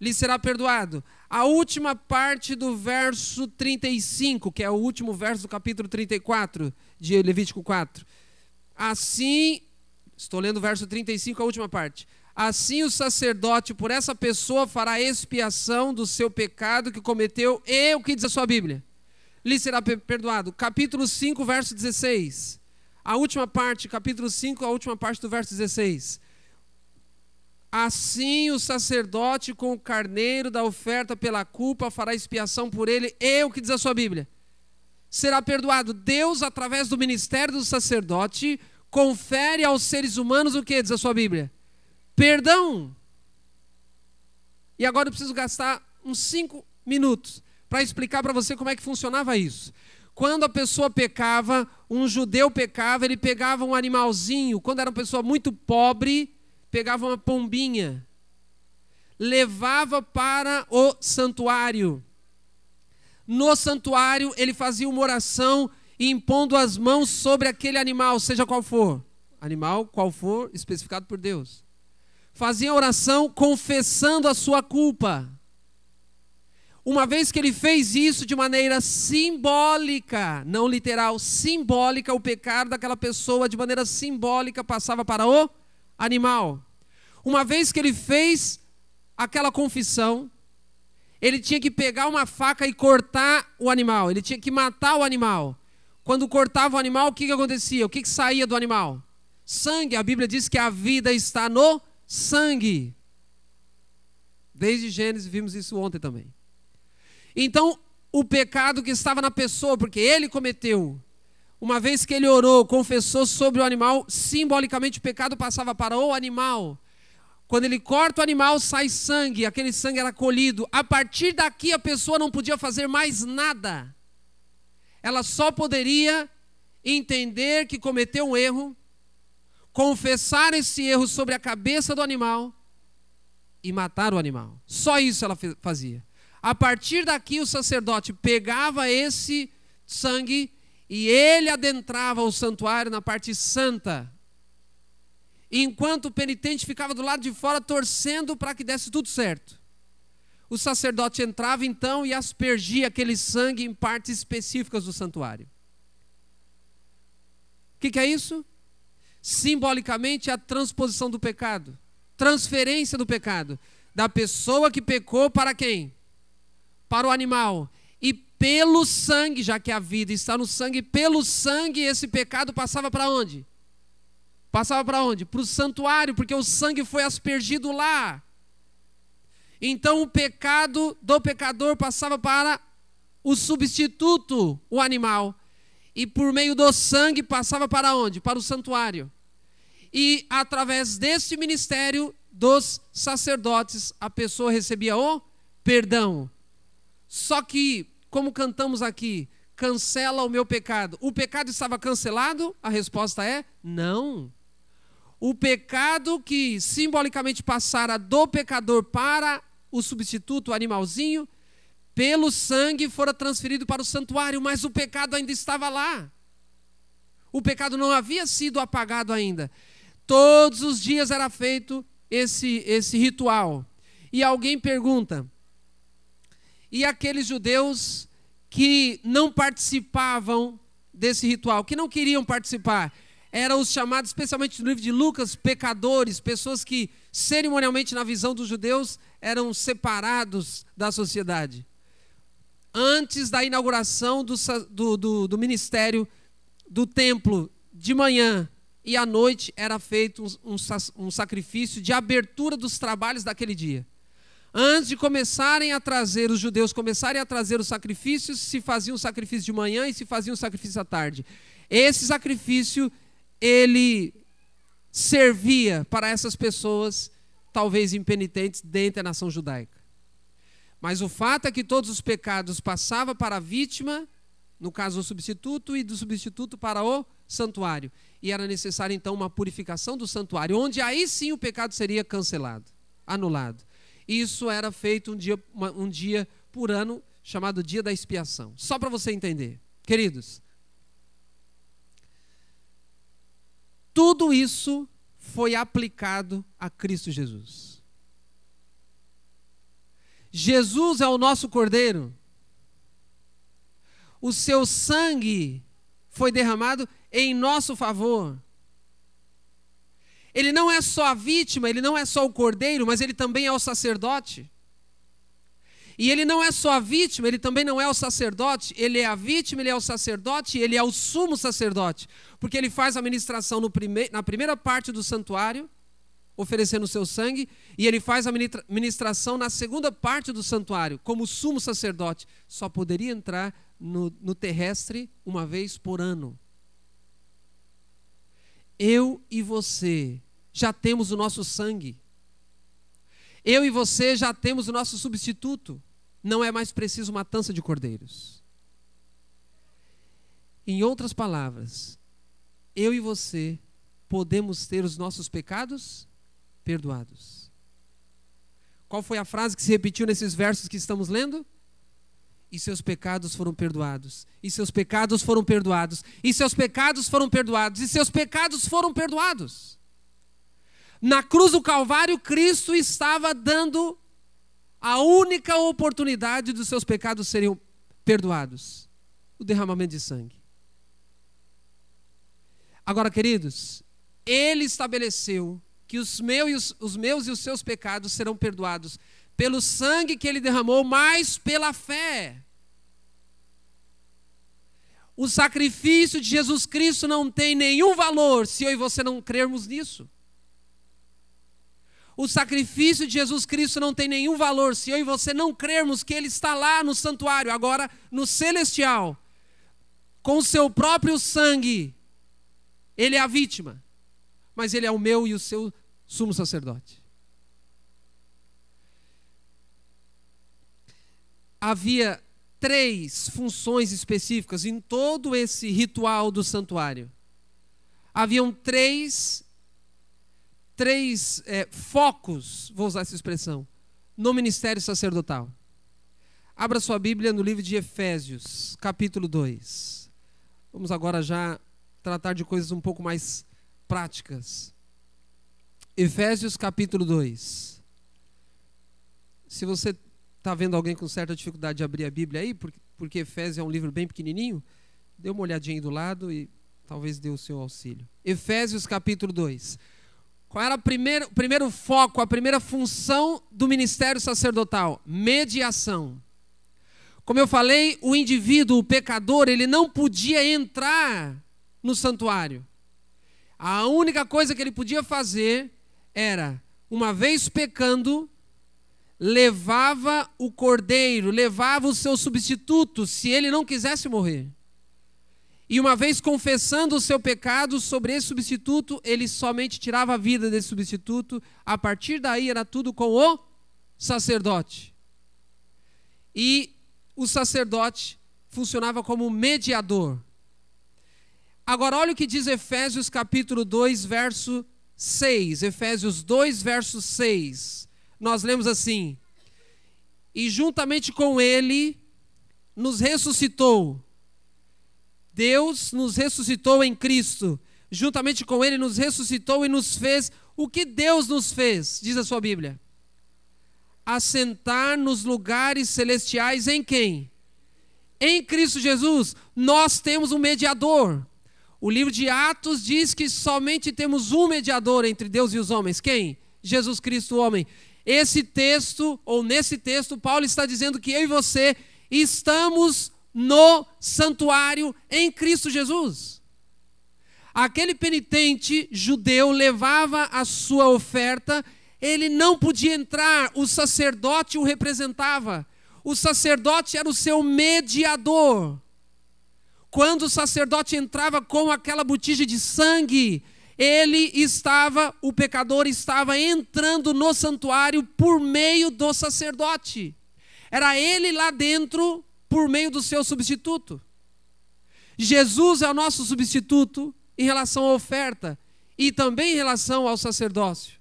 Lhe será perdoado. A última parte do verso 35, que é o último verso do capítulo 34 de Levítico 4. Assim, estou lendo o verso 35, a última parte. Assim o sacerdote por essa pessoa fará expiação do seu pecado que cometeu. E o que diz a sua Bíblia? Lhe será perdoado. Capítulo 5, verso 16. A última parte, capítulo 5, a última parte do verso 16. Assim o sacerdote com o carneiro da oferta pela culpa fará expiação por ele. E o que diz a sua Bíblia? Será perdoado. Deus, através do ministério do sacerdote, confere aos seres humanos o que diz a sua Bíblia? Perdão. E agora eu preciso gastar uns 5 minutos para explicar para você como é que funcionava isso. Quando a pessoa pecava, um judeu pecava, ele pegava um animalzinho. Quando era uma pessoa muito pobre, pegava uma pombinha, levava para o santuário. No santuário, ele fazia uma oração impondo as mãos sobre aquele animal, seja qual for. Animal, qual for, especificado por Deus. Fazia a oração confessando a sua culpa. Uma vez que ele fez isso de maneira simbólica, não literal, simbólica, o pecado daquela pessoa de maneira simbólica passava para o animal. Uma vez que ele fez aquela confissão, ele tinha que pegar uma faca e cortar o animal. Ele tinha que matar o animal. Quando cortava o animal, o que acontecia? O que saía do animal? Sangue. A Bíblia diz que a vida está no sangue. Desde Gênesis vimos isso ontem também. Então, o pecado que estava na pessoa, porque ele cometeu, uma vez que ele orou, confessou sobre o animal, simbolicamente o pecado passava para o animal. Quando ele corta o animal, sai sangue, aquele sangue era colhido. A partir daqui a pessoa não podia fazer mais nada. Ela só poderia entender que cometeu um erro, confessar esse erro sobre a cabeça do animal e matar o animal. Só isso ela fazia. A partir daqui o sacerdote pegava esse sangue e ele adentrava o santuário na parte santa. Enquanto o penitente ficava do lado de fora torcendo para que desse tudo certo. O sacerdote entrava então e aspergia aquele sangue em partes específicas do santuário. O que é isso? Simbolicamente a transposição do pecado. Transferência do pecado. Da pessoa que pecou para quem? Para o animal. E pelo sangue, já que a vida está no sangue, pelo sangue esse pecado passava para onde? Passava para onde? Para o santuário, porque o sangue foi aspergido lá. Então o pecado do pecador passava para o substituto, o animal. E por meio do sangue passava para onde? Para o santuário. E através desse ministério dos sacerdotes, a pessoa recebia o perdão. Só que, como cantamos aqui, cancela o meu pecado. O pecado estava cancelado? A resposta é não. O pecado que simbolicamente passara do pecador para o substituto, o animalzinho, pelo sangue fora transferido para o santuário, mas o pecado ainda estava lá. O pecado não havia sido apagado ainda. Todos os dias era feito esse ritual. E alguém pergunta, e aqueles judeus que não participavam desse ritual, que não queriam participar, eram os chamados, especialmente no livro de Lucas, pecadores, pessoas que cerimonialmente na visão dos judeus eram separados da sociedade. Antes da inauguração do ministério do templo, de manhã e à noite era feito um sacrifício de abertura dos trabalhos daquele dia. Antes de começarem a trazer, os judeus começarem a trazer os sacrifícios, se fazia um sacrifício de manhã e se fazia um sacrifício à tarde. Esse sacrifício, ele servia para essas pessoas, talvez impenitentes, dentro da nação judaica. Mas o fato é que todos os pecados passavam para a vítima, no caso o substituto, e do substituto para o santuário. E era necessário então uma purificação do santuário, onde aí sim o pecado seria cancelado, anulado. Isso era feito um dia por ano, chamado dia da expiação. Só para você entender. Queridos, tudo isso foi aplicado a Cristo Jesus. Jesus é o nosso Cordeiro. O seu sangue foi derramado em nosso favor. Ele não é só a vítima, ele não é só o cordeiro, mas ele também é o sacerdote. E ele não é só a vítima, ele também não é o sacerdote. Ele é a vítima, ele é o sacerdote, ele é o sumo sacerdote. Porque ele faz a ministração na primeira parte do santuário, oferecendo o seu sangue, e ele faz a ministração na segunda parte do santuário, como sumo sacerdote. Só poderia entrar no terrestre uma vez por ano. Eu e você já temos o nosso sangue. Eu e você já temos o nosso substituto. Não é mais preciso matança de cordeiros. Em outras palavras, eu e você podemos ter os nossos pecados perdoados. Qual foi a frase que se repetiu nesses versos que estamos lendo? E seus pecados foram perdoados. E seus pecados foram perdoados. E seus pecados foram perdoados. E seus pecados foram perdoados. Na cruz do Calvário, Cristo estava dando a única oportunidade dos seus pecados serem perdoados. O derramamento de sangue. Agora, queridos, Ele estabeleceu que os meus e os seus pecados serão perdoados pelo sangue que Ele derramou, mas pela fé. O sacrifício de Jesus Cristo não tem nenhum valor se eu e você não crermos nisso. O sacrifício de Jesus Cristo não tem nenhum valor se eu e você não crermos que Ele está lá no santuário, agora no celestial, com o seu próprio sangue. Ele é a vítima, mas Ele é o meu e o seu sumo sacerdote. Havia 3 funções específicas em todo esse ritual do santuário. Haviam 3 focos, vou usar essa expressão, no ministério sacerdotal. Abra sua Bíblia no livro de Efésios, capítulo 2. Vamos agora já tratar de coisas um pouco mais práticas. Efésios, capítulo 2. Se você está vendo alguém com certa dificuldade de abrir a Bíblia aí, porque Efésios é um livro bem pequenininho, dê uma olhadinha aí do lado e talvez dê o seu auxílio. Efésios capítulo 2. Qual era o primeiro foco, a primeira função do ministério sacerdotal? Mediação. Como eu falei, o indivíduo, o pecador, ele não podia entrar no santuário. A única coisa que ele podia fazer era, uma vez pecando, levava o cordeiro, levava o seu substituto, se ele não quisesse morrer. E uma vez confessando o seu pecado sobre esse substituto, ele somente tirava a vida desse substituto. A partir daí era tudo com o sacerdote. e o sacerdote funcionava como mediador. Agora olha o que diz Efésios capítulo 2, verso 6. Efésios 2, verso 6. Nós lemos assim: e juntamente com ele nos ressuscitou. Deus nos ressuscitou em Cristo. Juntamente com ele nos ressuscitou e nos fez. O que Deus nos fez? Diz a sua Bíblia. Assentar nos lugares celestiais em quem? Em Cristo Jesus. Nós temos um mediador. O livro de Atos diz que somente temos um mediador entre Deus e os homens. Quem? Jesus Cristo, o homem. Esse texto, ou nesse texto, Paulo está dizendo que eu e você estamos no santuário em Cristo Jesus. Aquele penitente judeu levava a sua oferta, ele não podia entrar, o sacerdote o representava. O sacerdote era o seu mediador. Quando o sacerdote entrava com aquela botija de sangue, o pecador estava entrando no santuário por meio do sacerdote. Era ele lá dentro por meio do seu substituto. Jesus é o nosso substituto em relação à oferta e também em relação ao sacerdócio.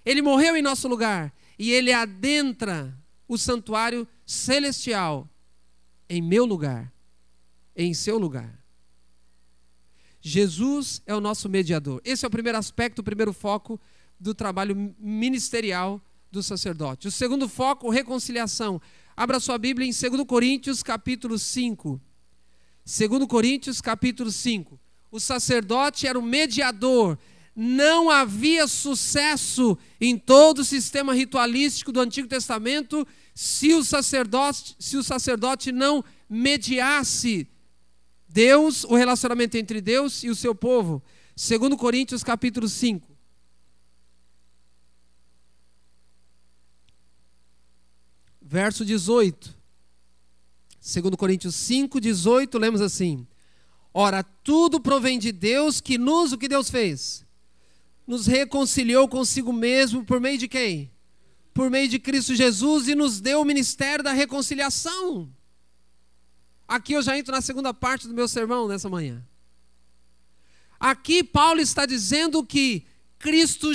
Ele morreu em nosso lugar e ele adentra o santuário celestial em meu lugar, em seu lugar. Jesus é o nosso mediador. Esse é o primeiro aspecto, o primeiro foco do trabalho ministerial do sacerdote. O segundo foco, reconciliação. Abra sua Bíblia em 2 Coríntios capítulo 5. 2 Coríntios capítulo 5. O sacerdote era o mediador. Não havia sucesso em todo o sistema ritualístico do Antigo Testamento se o sacerdote não mediasse Deus, o relacionamento entre Deus e o seu povo. 2 Coríntios capítulo 5. Verso 18. 2 Coríntios 5, 18, lemos assim: ora, tudo provém de Deus, o que Deus fez? Nos reconciliou consigo mesmo por meio de quem? Por meio de Cristo Jesus, e nos deu o ministério da reconciliação. Aqui eu já entro na segunda parte do meu sermão nessa manhã. Aqui Paulo está dizendo que Cristo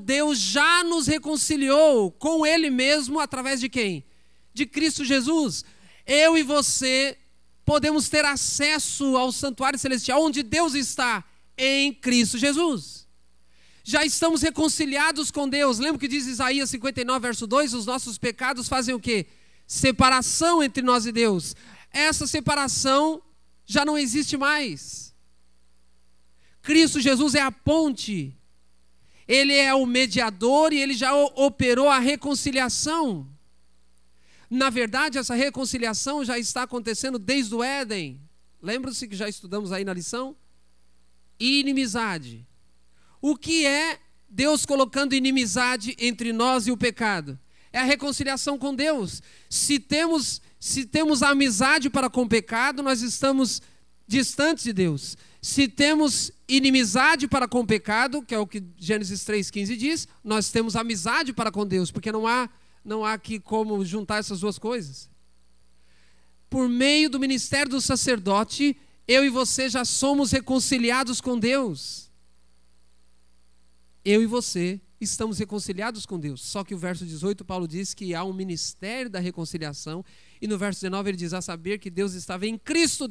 Deus já nos reconciliou com Ele mesmo através de quem? De Cristo Jesus. Eu e você podemos ter acesso ao santuário celestial onde Deus está, em Cristo Jesus. Já estamos reconciliados com Deus. Lembra que diz Isaías 59, verso 2? Os nossos pecados fazem o quê? Separação entre nós e Deus. Essa separação já não existe mais. Cristo Jesus é a ponte. Ele é o mediador e ele já operou a reconciliação. Na verdade, essa reconciliação já está acontecendo desde o Éden. Lembra-se que já estudamos aí na lição? Inimizade. O que é Deus colocando inimizade entre nós e o pecado? É a reconciliação com Deus. Se temos amizade para com o pecado, nós estamos distantes de Deus. Se temos inimizade para com o pecado, que é o que Gênesis 3,15 diz, nós temos amizade para com Deus, porque não há aqui como juntar essas duas coisas. Por meio do ministério do sacerdote, eu e você já somos reconciliados com Deus. Eu e você estamos reconciliados com Deus. Só que o verso 18, Paulo diz que há um ministério da reconciliação. E no verso 19 ele diz, a saber que Deus estava em Cristo,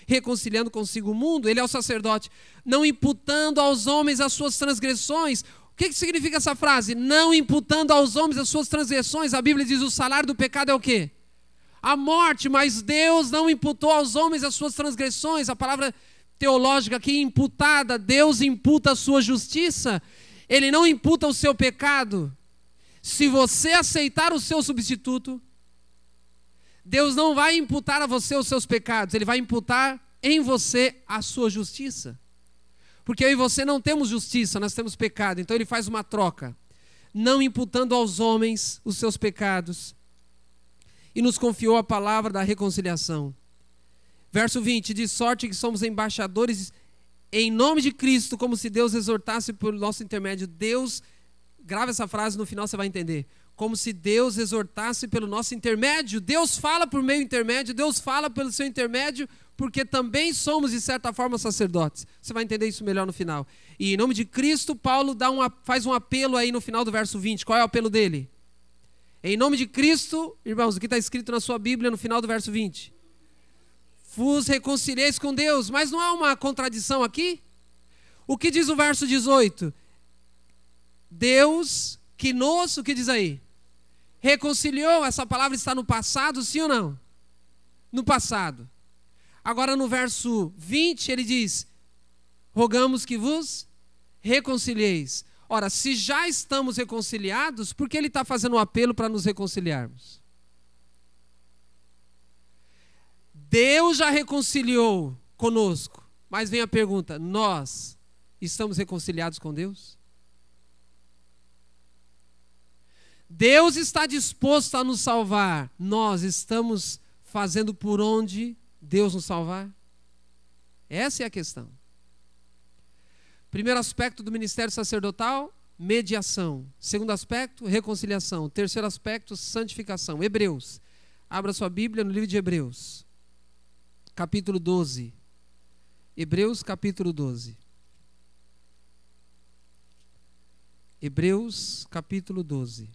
reconciliando consigo o mundo. Ele é o sacerdote, não imputando aos homens as suas transgressões. O que significa essa frase? Não imputando aos homens as suas transgressões. A Bíblia diz, o salário do pecado é o quê? A morte, mas Deus não imputou aos homens as suas transgressões. A palavra teológica aqui, imputada, Deus imputa a sua justiça. Ele não imputa o seu pecado. Se você aceitar o seu substituto, Deus não vai imputar a você os seus pecados, Ele vai imputar em você a sua justiça. Porque eu e você não temos justiça, nós temos pecado. Então Ele faz uma troca, não imputando aos homens os seus pecados, e nos confiou a palavra da reconciliação. Verso 20, de sorte que somos embaixadores em nome de Cristo, como se Deus exortasse por nosso intermédio. Deus, grava essa frase, no final você vai entender. como se Deus exortasse pelo nosso intermédio. Deus fala por meio intermédio, Deus fala pelo seu intermédio, porque também somos, de certa forma, sacerdotes. Você vai entender isso melhor no final. E em nome de Cristo, Paulo faz um apelo aí no final do verso 20. Qual é o apelo dele? Em nome de Cristo, irmãos, o que está escrito na sua Bíblia no final do verso 20? Vos reconcilieis com Deus. Mas não há uma contradição aqui? O que diz o verso 18? Deus que nos, o que diz aí? Reconciliou. Essa palavra está no passado, sim ou não? No passado. Agora no verso 20 ele diz: rogamos que vos reconcilieis. Ora, se já estamos reconciliados, por que ele está fazendo um apelo para nos reconciliarmos? Deus já reconciliou conosco, mas vem a pergunta: nós estamos reconciliados com Deus? Deus está disposto a nos salvar, nós estamos fazendo por onde Deus nos salvar? Essa é a questão. Primeiro aspecto do ministério sacerdotal, mediação. Segundo aspecto, reconciliação. Terceiro aspecto, santificação. Hebreus. Abra sua Bíblia no livro de Hebreus, capítulo 12. Hebreus, capítulo 12. Hebreus, capítulo 12.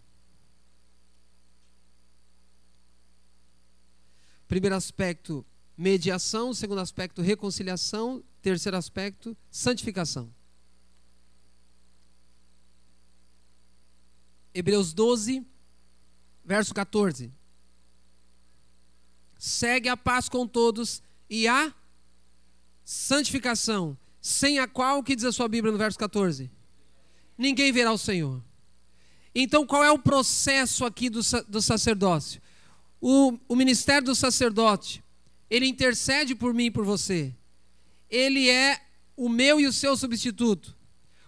Primeiro aspecto, mediação. Segundo aspecto, reconciliação. Terceiro aspecto, santificação. Hebreus 12, verso 14. Segue a paz com todos e a santificação, sem a qual, o que diz a sua Bíblia no verso 14? Ninguém verá o Senhor. Então qual é o processo aqui do sacerdócio? O ministério do sacerdote, ele intercede por mim e por você. Ele é o meu e o seu substituto.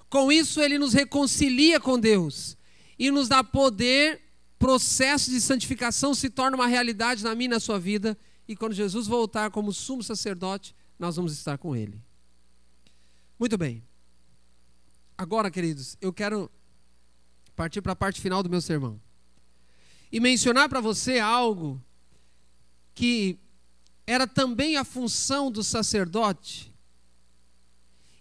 Com isso ele nos reconcilia com Deus e nos dá poder. Processo de santificação se torna uma realidade na minha e na sua vida, e quando Jesus voltar como sumo sacerdote, nós vamos estar com ele. Muito bem. Agora, queridos, eu quero partir para a parte final do meu sermão e mencionar para você algo que era também a função do sacerdote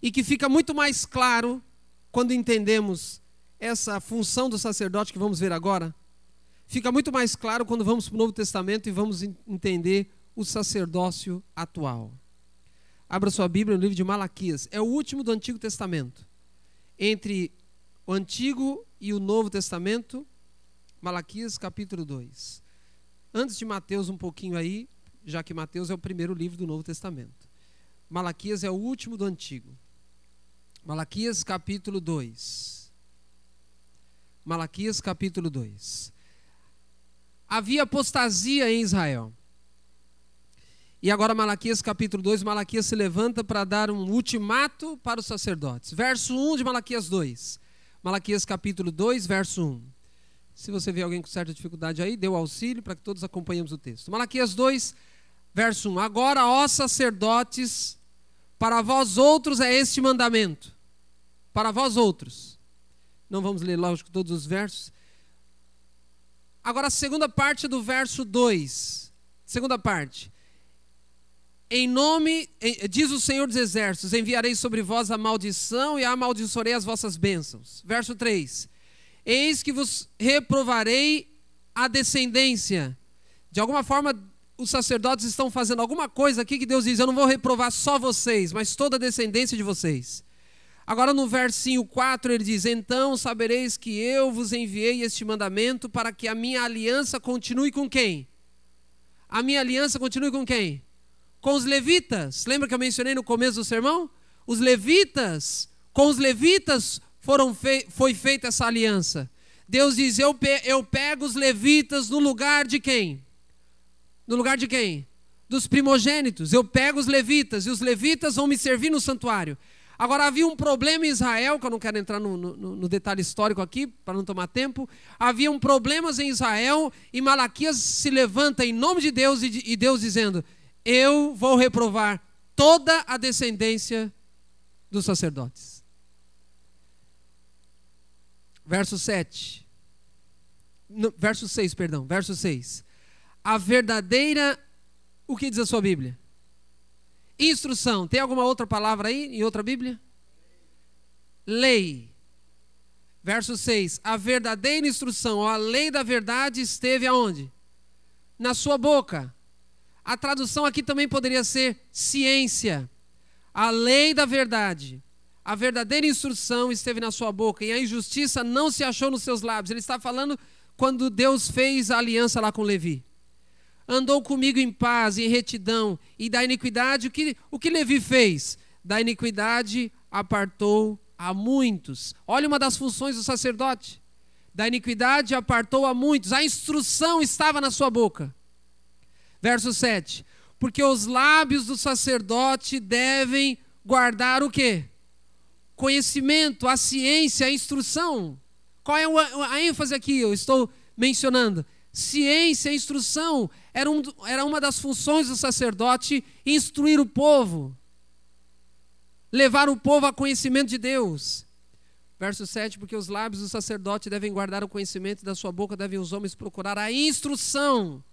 e que fica muito mais claro quando entendemos essa função do sacerdote que vamos ver agora. Fica muito mais claro quando vamos para o Novo Testamento e vamos entender o sacerdócio atual. Abra sua Bíblia no livro de Malaquias. É o último do Antigo Testamento. Entre o Antigo e o Novo Testamento, Malaquias capítulo 2. Antes de Mateus um pouquinho aí, já que Mateus é o primeiro livro do Novo Testamento. Malaquias é o último do Antigo. Malaquias capítulo 2. Malaquias capítulo 2. Havia apostasia em Israel. E agora Malaquias capítulo 2, Malaquias se levanta para dar um ultimato para os sacerdotes. Verso 1 de Malaquias 2. Malaquias capítulo 2, verso 1. Se você vê alguém com certa dificuldade aí, dê o auxílio para que todos acompanhemos o texto. Malaquias 2, verso 1. Agora, ó sacerdotes, para vós outros é este mandamento. Para vós outros. Não vamos ler, lógico, todos os versos. Agora a segunda parte do verso 2. Segunda parte. Diz o Senhor dos Exércitos, enviarei sobre vós a maldição e amaldiçoarei as vossas bênçãos. Verso 3. Eis que vos reprovarei a descendência. De alguma forma, os sacerdotes estão fazendo alguma coisa aqui que Deus diz: eu não vou reprovar só vocês, mas toda a descendência de vocês. Agora no versinho 4 ele diz: então sabereis que eu vos enviei este mandamento para que a minha aliança continue com quem? A minha aliança continue com quem? Com os levitas. Lembra que eu mencionei no começo do sermão? Os levitas, com os levitas foi feita essa aliança. Deus diz: eu pego os levitas no lugar de quem? No lugar de quem? Dos primogênitos. Eu pego os levitas e os levitas vão me servir no santuário. Agora havia um problema em Israel, que eu não quero entrar no detalhe histórico aqui, para não tomar tempo. Havia problemas em Israel e Malaquias se levanta em nome de Deus e Deus dizendo: eu vou reprovar toda a descendência dos sacerdotes. Verso 7. verso 6, perdão, verso 6. A verdadeira, o que diz a sua Bíblia? Instrução. Tem alguma outra palavra aí em outra Bíblia? Lei. Verso 6. A verdadeira instrução, ou a lei da verdade esteve aonde? Na sua boca. A tradução aqui também poderia ser ciência. A lei da verdade. A verdadeira instrução esteve na sua boca e a injustiça não se achou nos seus lábios. Ele está falando quando Deus fez a aliança lá com Levi. Andou comigo em paz, em retidão, e da iniquidade, o que Levi fez? Da iniquidade apartou a muitos. Olha uma das funções do sacerdote. Da iniquidade apartou a muitos. A instrução estava na sua boca. Verso 7. Porque os lábios do sacerdote devem guardar o quê? Conhecimento, a ciência, a instrução. Qual é a ênfase aqui? Eu estou mencionando. Ciência, instrução, era uma das funções do sacerdote, instruir o povo, levar o povo a conhecimento de Deus. Verso 7, porque os lábios do sacerdote devem guardar o conhecimento, da sua boca devem os homens procurar a instrução,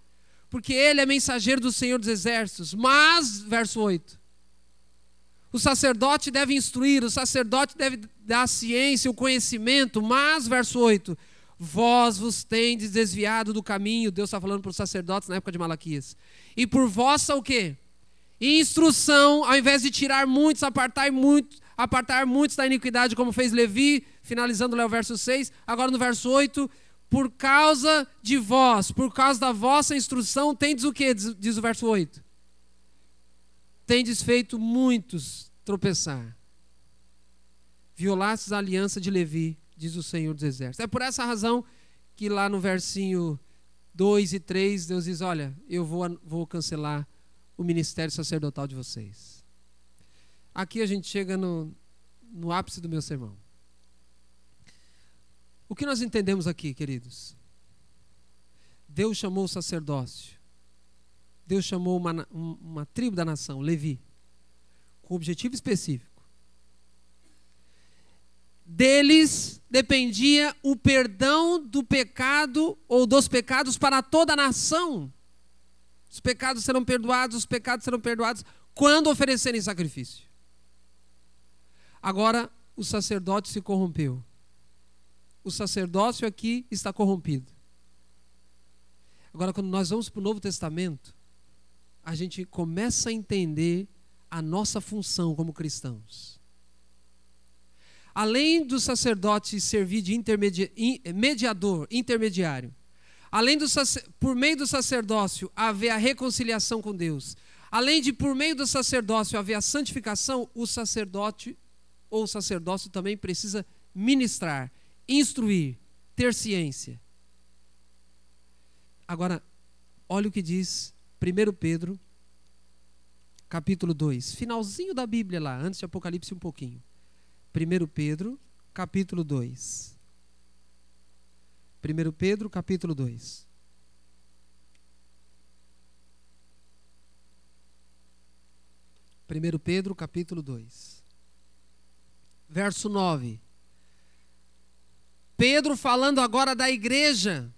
porque ele é mensageiro do Senhor dos Exércitos. Mas, verso 8, o sacerdote deve instruir, o sacerdote deve dar a ciência, o conhecimento, mas, verso 8, vós vos tendes desviado do caminho. Deus está falando para os sacerdotes na época de Malaquias. E por vossa o quê? Instrução, ao invés de tirar muitos, apartar muitos da iniquidade, como fez Levi, finalizando lá o verso 6, agora no verso 8, por causa de vós, por causa da vossa instrução, tendes o quê? Diz o verso 8. Tendes feito muitos tropeçar. Violastes a aliança de Levi, diz o Senhor dos Exércitos. É por essa razão que lá no versinho 2 e 3, Deus diz, olha, eu vou cancelar o ministério sacerdotal de vocês. Aqui a gente chega no ápice do meu sermão. O que nós entendemos aqui, queridos? Deus chamou o sacerdócio. Deus chamou uma tribo da nação, Levi, com objetivo específico. Deles dependia o perdão do pecado ou dos pecados para toda a nação. Os pecados serão perdoados quando oferecerem sacrifício. Agora o sacerdote se corrompeu. O sacerdócio aqui está corrompido. Agora, quando nós vamos para o Novo Testamento, a gente começa a entender a nossa função como cristãos. Além do sacerdote servir de intermediário, por meio do sacerdócio haver a reconciliação com Deus, além de por meio do sacerdócio haver a santificação, o sacerdote ou o sacerdócio também precisa ministrar, instruir, ter ciência. Agora, olha o que diz 1 Pedro, capítulo 2, finalzinho da Bíblia lá, antes de Apocalipse um pouquinho. 1 Pedro, capítulo 2. 1 Pedro, capítulo 2. Pedro, capítulo 2. Verso 9. Pedro falando agora da igreja.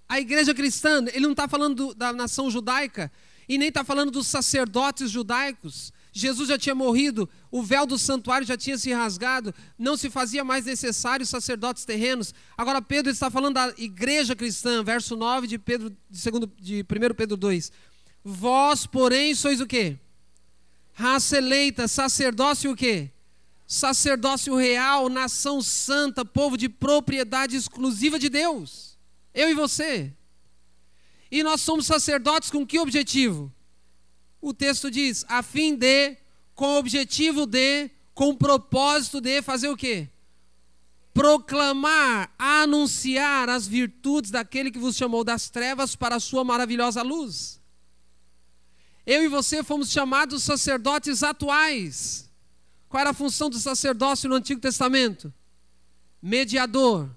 A igreja cristã, ele não está falando da nação judaica e nem está falando dos sacerdotes judaicos. Jesus já tinha morrido, o véu do santuário já tinha se rasgado, não se fazia mais necessário sacerdotes terrenos. Agora Pedro está falando da igreja cristã, verso 9 de 1 Pedro 2. Vós, porém, sois o quê? Raça eleita, sacerdócio o quê? Sacerdócio real, nação santa, povo de propriedade exclusiva de Deus. Eu e você. E nós somos sacerdotes com que objetivo? O texto diz, a fim de, com o objetivo de, com o propósito de fazer o quê? Proclamar, anunciar as virtudes daquele que vos chamou das trevas para a sua maravilhosa luz. Eu e você fomos chamados sacerdotes atuais. Qual era a função do sacerdócio no Antigo Testamento? Mediador.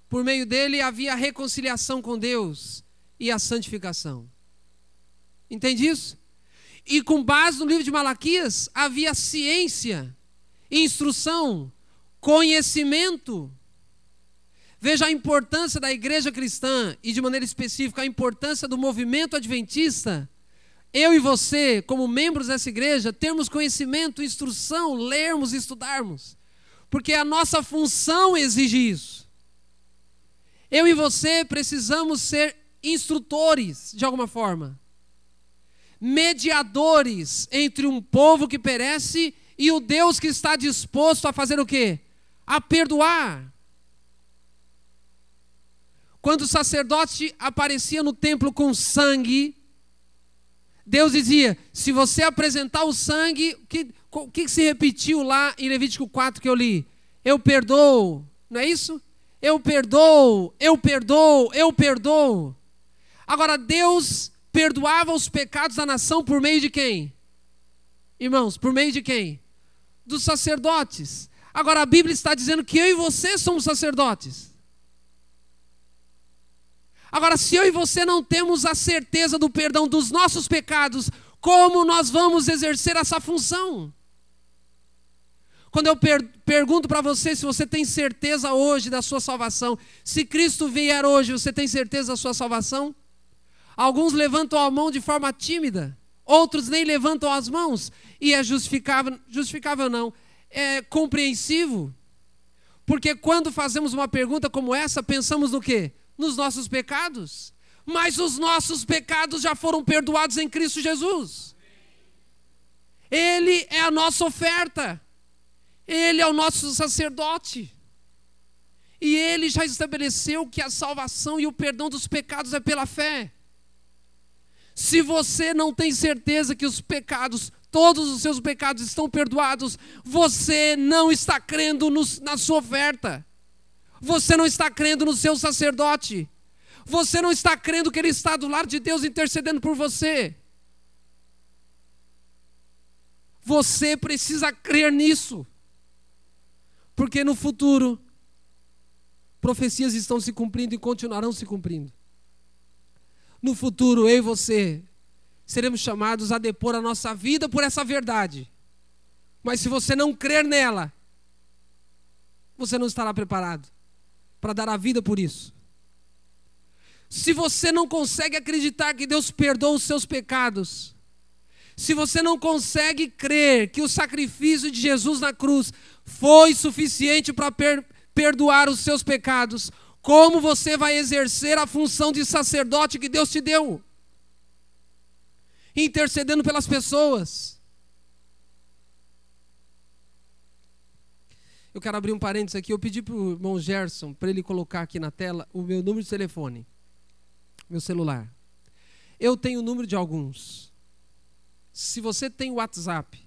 Por meio dele havia a reconciliação com Deus e a santificação. Entende isso? E com base no livro de Malaquias, havia ciência, instrução, conhecimento. Veja a importância da igreja cristã e, de maneira específica, a importância do movimento adventista. Eu e você, como membros dessa igreja, termos conhecimento, instrução, lermos e estudarmos. Porque a nossa função exige isso. Eu e você precisamos ser instrutores, de alguma forma. Mediadores entre um povo que perece e o Deus que está disposto a fazer o quê? A perdoar. Quando o sacerdote aparecia no templo com sangue, Deus dizia, se você apresentar o sangue, o que se repetiu lá em Levítico 4 que eu li? Eu perdoo, não é isso? Eu perdoo, eu perdoo, eu perdoo. Agora, Deus perdoava os pecados da nação por meio de quem? Irmãos, por meio de quem? Dos sacerdotes. Agora, a Bíblia está dizendo que eu e você somos sacerdotes. Agora, se eu e você não temos a certeza do perdão dos nossos pecados, como nós vamos exercer essa função? Quando eu pergunto para você se você tem certeza hoje da sua salvação, se Cristo vier hoje, você tem certeza da sua salvação? Alguns levantam a mão de forma tímida, outros nem levantam as mãos, e é justificável não, é compreensivo, porque quando fazemos uma pergunta como essa, pensamos no quê? Nos nossos pecados, mas os nossos pecados já foram perdoados em Cristo Jesus. Ele é a nossa oferta, Ele é o nosso sacerdote, e Ele já estabeleceu que a salvação e o perdão dos pecados é pela fé. Se você não tem certeza que os pecados, todos os seus pecados estão perdoados, você não está crendo na sua oferta. Você não está crendo no seu sacerdote. Você não está crendo que Ele está do lado de Deus intercedendo por você. Você precisa crer nisso. Porque no futuro, profecias estão se cumprindo e continuarão se cumprindo. No futuro, eu e você seremos chamados a depor a nossa vida por essa verdade. Mas se você não crer nela, você não estará preparado para dar a vida por isso. Se você não consegue acreditar que Deus perdoa os seus pecados, se você não consegue crer que o sacrifício de Jesus na cruz foi suficiente para perdoar os seus pecados, como você vai exercer a função de sacerdote que Deus te deu? Intercedendo pelas pessoas. Eu quero abrir um parênteses aqui. Eu pedi para o irmão Gerson para ele colocar aqui na tela o meu número de telefone, meu celular. Eu tenho o número de alguns. Se você tem o WhatsApp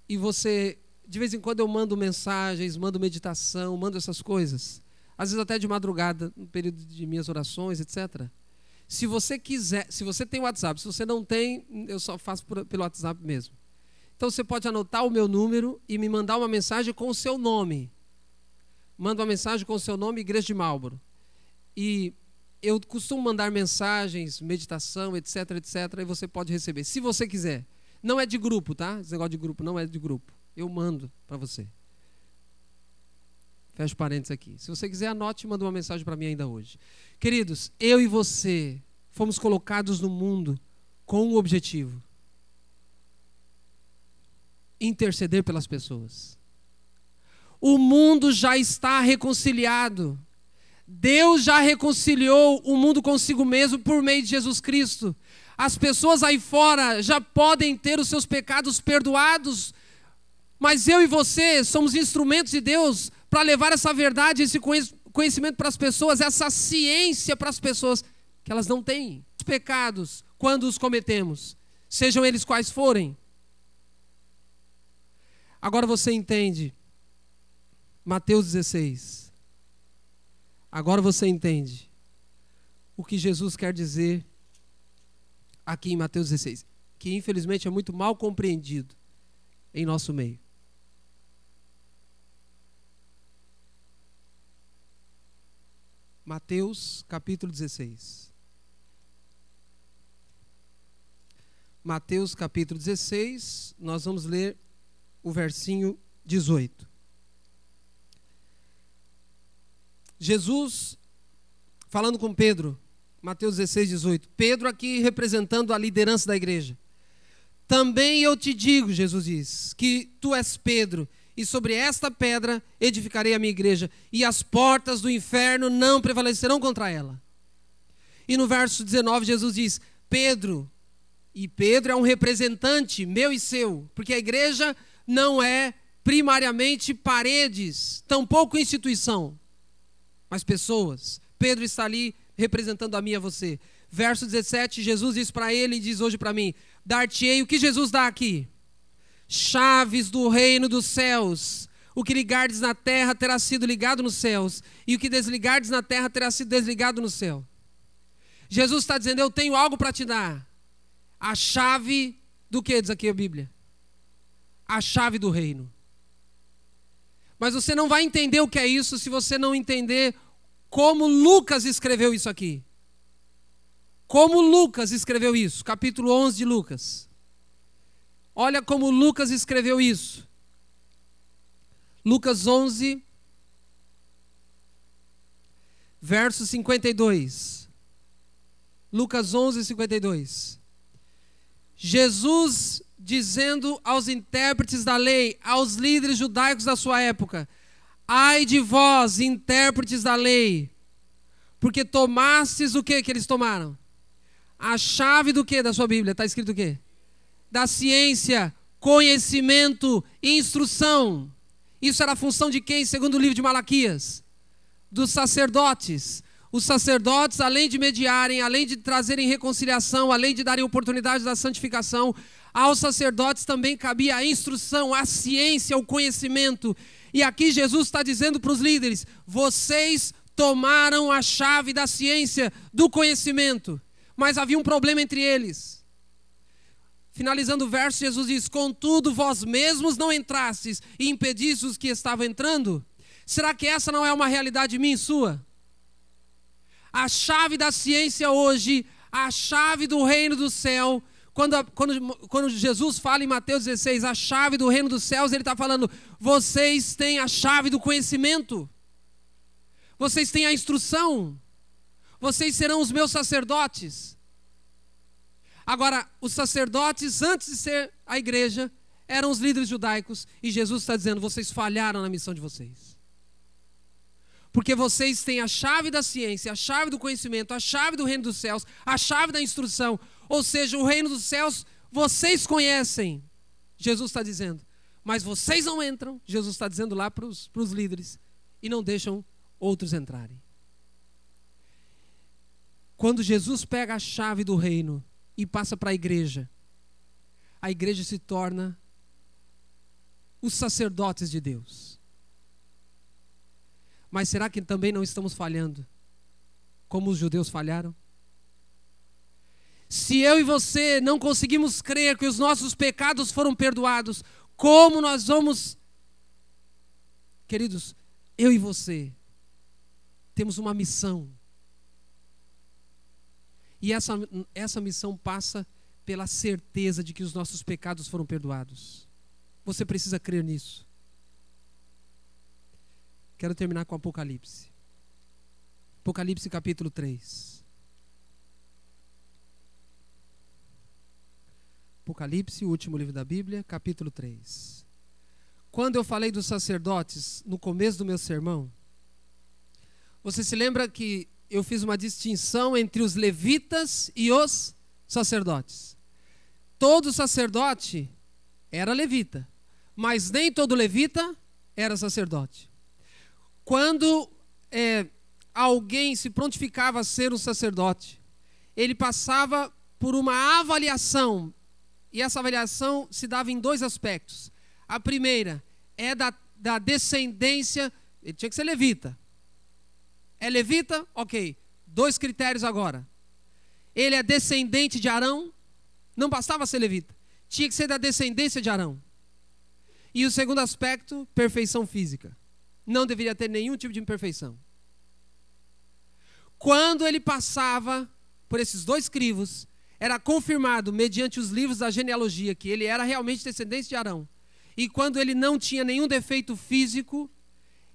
e você, de vez em quando eu mando mensagens, mando meditação, mando essas coisas, às vezes até de madrugada, no período de minhas orações, etc. Se você quiser, se você tem WhatsApp, se você não tem, eu só faço pelo WhatsApp mesmo. Então você pode anotar o meu número e me mandar uma mensagem com o seu nome. Manda uma mensagem com o seu nome, Igreja de Marlboro. E eu costumo mandar mensagens, meditação, etc, etc, e você pode receber, se você quiser. Não é de grupo, tá? Esse negócio de grupo não é de grupo. Eu mando para você. Fecha parênteses aqui. Se você quiser, anote e manda uma mensagem para mim ainda hoje. Queridos, eu e você fomos colocados no mundo com um objetivo: interceder pelas pessoas. O mundo já está reconciliado. Deus já reconciliou o mundo consigo mesmo por meio de Jesus Cristo. As pessoas aí fora já podem ter os seus pecados perdoados, mas eu e você somos instrumentos de Deus para levar essa verdade, esse conhecimento para as pessoas, essa ciência para as pessoas que elas não têm. Os pecados, quando os cometemos, sejam eles quais forem. Agora você entende Mateus 16. Agora você entende o que Jesus quer dizer aqui em Mateus 16, que infelizmente é muito mal compreendido em nosso meio. Mateus capítulo 16. Mateus capítulo 16, nós vamos ler o versinho 18. Jesus falando com Pedro, Mateus 16, 18. Pedro aqui representando a liderança da igreja. Também eu te digo, Jesus diz, que tu és Pedro, e sobre esta pedra edificarei a minha igreja, e as portas do inferno não prevalecerão contra ela. E no verso 19 Jesus diz, Pedro, e Pedro é um representante meu e seu, porque a igreja não é primariamente paredes, tampouco instituição, mas pessoas. Pedro está ali representando a mim e a você. Verso 17, Jesus diz para ele e diz hoje para mim, dar-te-ei, o que Jesus dá aqui? Chaves do reino dos céus. O que ligardes na terra terá sido ligado nos céus, e o que desligardes na terra terá sido desligado no céu. Jesus está dizendo, eu tenho algo para te dar. A chave do que diz aqui a Bíblia? A chave do reino. Mas você não vai entender o que é isso se você não entender como Lucas escreveu isso aqui. Como Lucas escreveu isso? Capítulo 11 de Lucas. Olha como Lucas escreveu isso. Lucas 11, verso 52. Lucas 11, 52. Jesus dizendo aos intérpretes da lei, aos líderes judaicos da sua época, ai de vós, intérpretes da lei, porque tomastes o que eles tomaram? A chave do que da sua Bíblia? Está escrito o quê? Da ciência, conhecimento e instrução. Isso era a função de quem, segundo o livro de Malaquias? Dos sacerdotes. Os sacerdotes, além de mediarem, além de trazerem reconciliação, além de darem oportunidade da santificação, aos sacerdotes também cabia a instrução, a ciência, o conhecimento. E aqui Jesus está dizendo para os líderes, vocês tomaram a chave da ciência, do conhecimento, mas havia um problema entre eles. Finalizando o verso, Jesus diz, contudo vós mesmos não entrastes e impedistes os que estavam entrando. Será que essa não é uma realidade minha e sua? A chave da ciência hoje, a chave do reino do céu, quando Jesus fala em Mateus 16, a chave do reino dos céus, ele está falando, vocês têm a chave do conhecimento, vocês têm a instrução, vocês serão os meus sacerdotes. Agora, os sacerdotes, antes de ser a igreja, eram os líderes judaicos, e Jesus está dizendo, vocês falharam na missão de vocês. Porque vocês têm a chave da ciência, a chave do conhecimento, a chave do reino dos céus, a chave da instrução. Ou seja, o reino dos céus vocês conhecem, Jesus está dizendo. Mas vocês não entram, Jesus está dizendo lá para os líderes, e não deixam outros entrarem. Quando Jesus pega a chave do reino e passa para a igreja se torna os sacerdotes de Deus. Mas será que também não estamos falhando, como os judeus falharam? Se eu e você não conseguimos crer que os nossos pecados foram perdoados, como nós vamos... Queridos, eu e você temos uma missão. E essa missão passa pela certeza de que os nossos pecados foram perdoados. Você precisa crer nisso. Quero terminar com Apocalipse. Apocalipse capítulo 3. Apocalipse, o último livro da Bíblia, capítulo 3. Quando eu falei dos sacerdotes no começo do meu sermão, você se lembra que eu fiz uma distinção entre os levitas e os sacerdotes. Todo sacerdote era levita, mas nem todo levita era sacerdote. Quando alguém se prontificava a ser um sacerdote, ele passava por uma avaliação, e essa avaliação se dava em dois aspectos. A primeira é da descendência, ele tinha que ser levita. É levita? Ok. 2 critérios agora. Ele é descendente de Arão, não bastava ser levita, tinha que ser da descendência de Arão. E o segundo aspecto, perfeição física. Não deveria ter nenhum tipo de imperfeição. Quando ele passava por esses 2 crivos, era confirmado mediante os livros da genealogia que ele era realmente descendente de Arão. E quando ele não tinha nenhum defeito físico,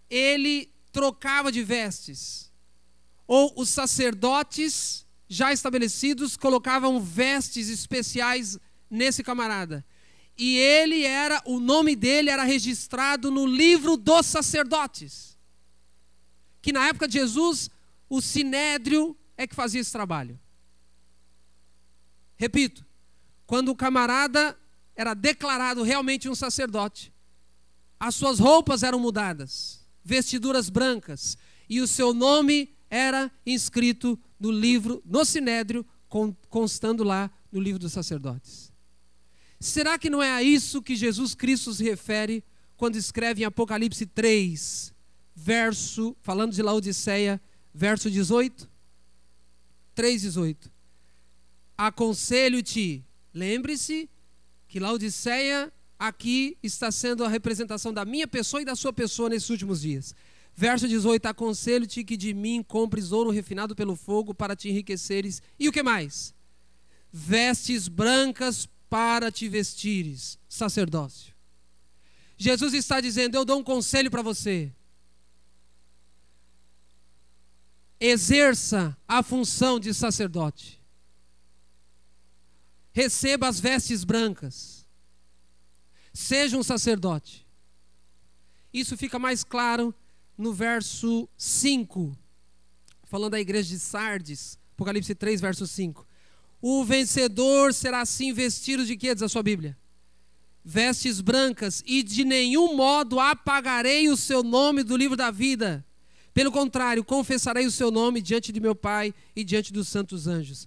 ele trocava de vestes. Ou os sacerdotes já estabelecidos colocavam vestes especiais nesse camarada. E o nome dele era registrado no livro dos sacerdotes. Que na época de Jesus, o sinédrio é que fazia esse trabalho. Repito, quando o camarada era declarado realmente um sacerdote, as suas roupas eram mudadas, vestiduras brancas, e o seu nome era inscrito no livro, no sinédrio, constando lá no livro dos sacerdotes. Será que não é a isso que Jesus Cristo se refere quando escreve em Apocalipse 3, falando de Laodiceia, verso 18? 3:18. Aconselho-te, lembre-se que Laodiceia aqui está sendo a representação da minha pessoa e da sua pessoa nesses últimos dias. Verso 18, aconselho-te que de mim compres ouro refinado pelo fogo para te enriqueceres. E o que mais? Vestes brancas para te vestires, sacerdócio. Jesus está dizendo, eu dou um conselho para você. Exerça a função de sacerdote. Receba as vestes brancas. Seja um sacerdote. Isso fica mais claro no verso 5, falando da igreja de Sardes, Apocalipse 3, verso 5. O vencedor será assim vestido de quê, diz a sua Bíblia? Vestes brancas, e de nenhum modo apagarei o seu nome do livro da vida. Pelo contrário, confessarei o seu nome diante de meu Pai e diante dos santos anjos.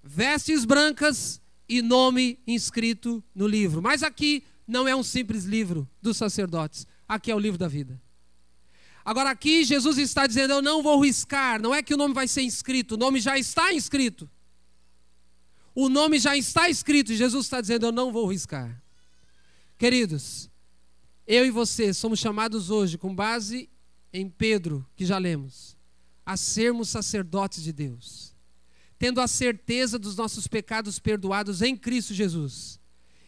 Vestes brancas e nome inscrito no livro. Mas aqui não é um simples livro dos sacerdotes. Aqui é o livro da vida. Agora aqui Jesus está dizendo, eu não vou riscar. Não é que o nome vai ser inscrito, o nome já está inscrito. O nome já está escrito e Jesus está dizendo, eu não vou riscar. Queridos, eu e você somos chamados hoje, com base em Pedro, que já lemos, a sermos sacerdotes de Deus, tendo a certeza dos nossos pecados perdoados em Cristo Jesus,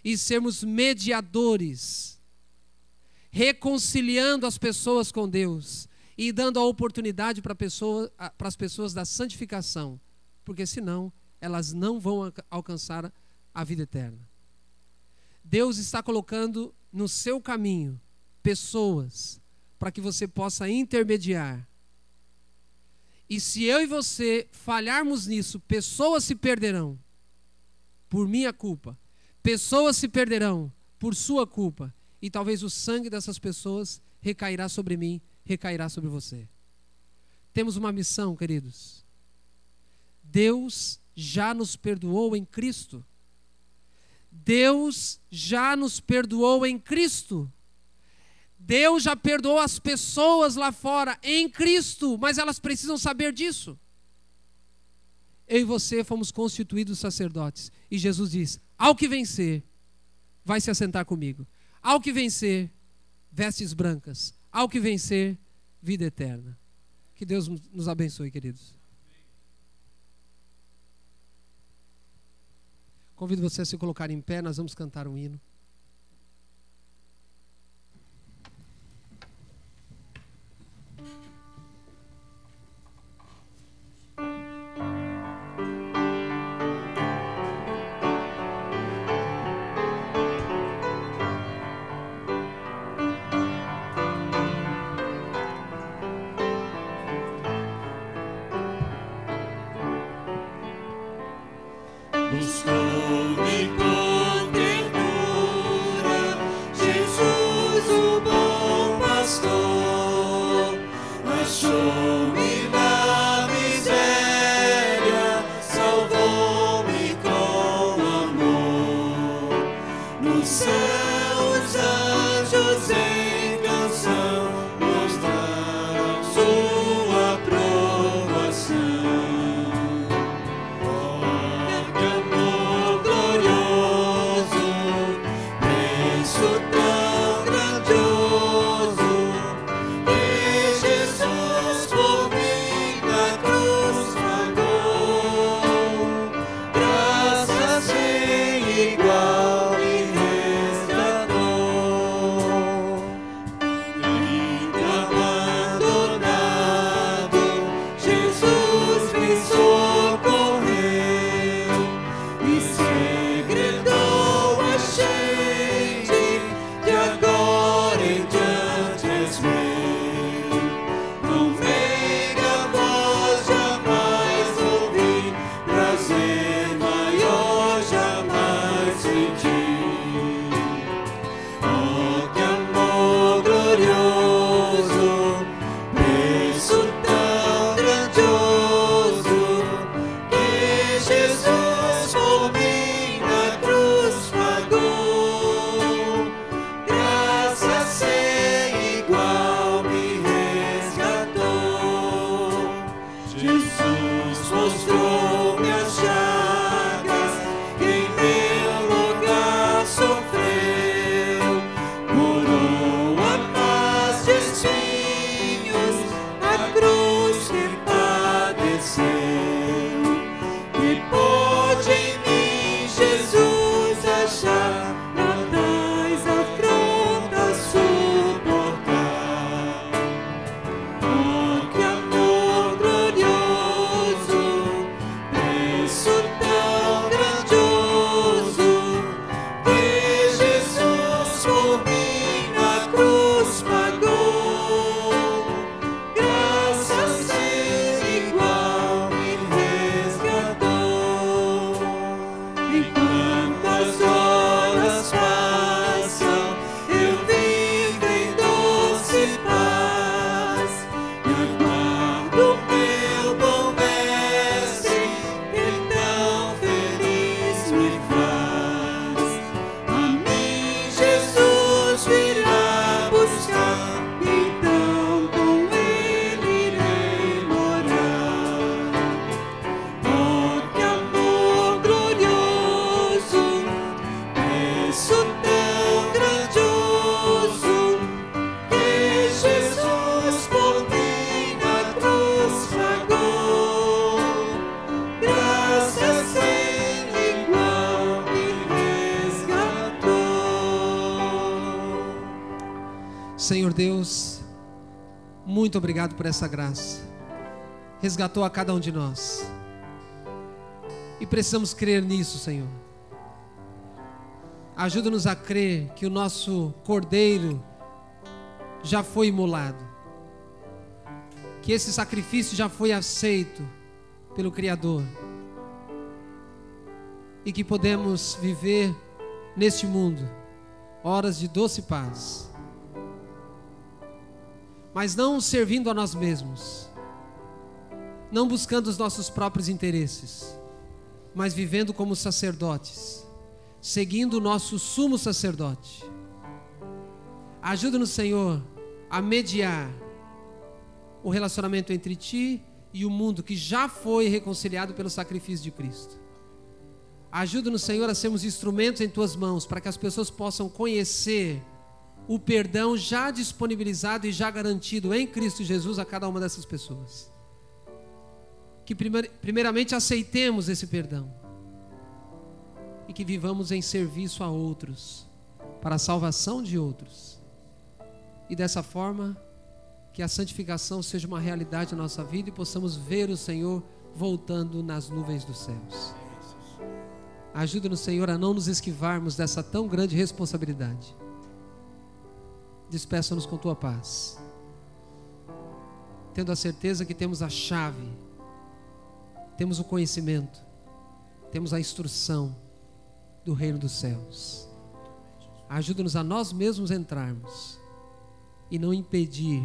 e sermos mediadores, reconciliando as pessoas com Deus e dando a oportunidade para as pessoas da santificação, porque senão elas não vão alcançar a vida eterna. Deus está colocando no seu caminho pessoas para que você possa intermediar. E se eu e você falharmos nisso, pessoas se perderão por minha culpa, pessoas se perderão por sua culpa, e talvez o sangue dessas pessoas recairá sobre mim, recairá sobre você. Temos uma missão, queridos. Deus já nos perdoou em Cristo. Deus já nos perdoou em Cristo. Deus já perdoou as pessoas lá fora em Cristo, mas elas precisam saber disso. Eu e você fomos constituídos sacerdotes. E Jesus diz, ao que vencer, vai se assentar comigo. Ao que vencer, vestes brancas. Ao que vencer, vida eterna. Que Deus nos abençoe, queridos. Convido você a se colocar em pé, nós vamos cantar um hino. Buscou-me com ternura, Jesus o bom pastor, achou-me na miséria, salvou-me com amor. No céu os anjos em canção mostraram sua aprovação. Igual e força pra tais afrontas suportar. Oh, que amor glorioso, preço tão grandioso, que Jesus por mim na cruz pagou. Graças sem igual me resgatou. Enquanto as horas passam, eu vivo em doce paz e aguardo meu bom mestre, que tão feliz me faz. A mim Jesus virá buscar, então com Ele irei morar. Oh, que amor glorioso, preço tão grandioso, que Jesus por mim na cruz pagou. Graças sem igual me resgatou. Senhor Deus, muito obrigado por essa graça. Resgatou a cada um de nós. E precisamos crer nisso, Senhor. Ajuda-nos a crer que o nosso Cordeiro já foi imolado, que esse sacrifício já foi aceito pelo Criador, e que podemos viver neste mundo horas de doce paz, mas não servindo a nós mesmos, não buscando os nossos próprios interesses, mas vivendo como sacerdotes, seguindo o nosso sumo sacerdote. Ajuda-nos, Senhor, a mediar o relacionamento entre Ti e o mundo que já foi reconciliado pelo sacrifício de Cristo. Ajuda-nos, Senhor, a sermos instrumentos em Tuas mãos, para que as pessoas possam conhecer o perdão já disponibilizado e já garantido em Cristo Jesus a cada uma dessas pessoas. Que primeiramente aceitemos esse perdão e que vivamos em serviço a outros, para a salvação de outros. E dessa forma, que a santificação seja uma realidade na nossa vida e possamos ver o Senhor voltando nas nuvens dos céus. Ajuda-nos, Senhor, a não nos esquivarmos dessa tão grande responsabilidade. Despeça-nos com Tua paz, tendo a certeza que temos a chave, temos o conhecimento, temos a instrução do reino dos céus. Ajuda-nos a nós mesmos entrarmos e não impedir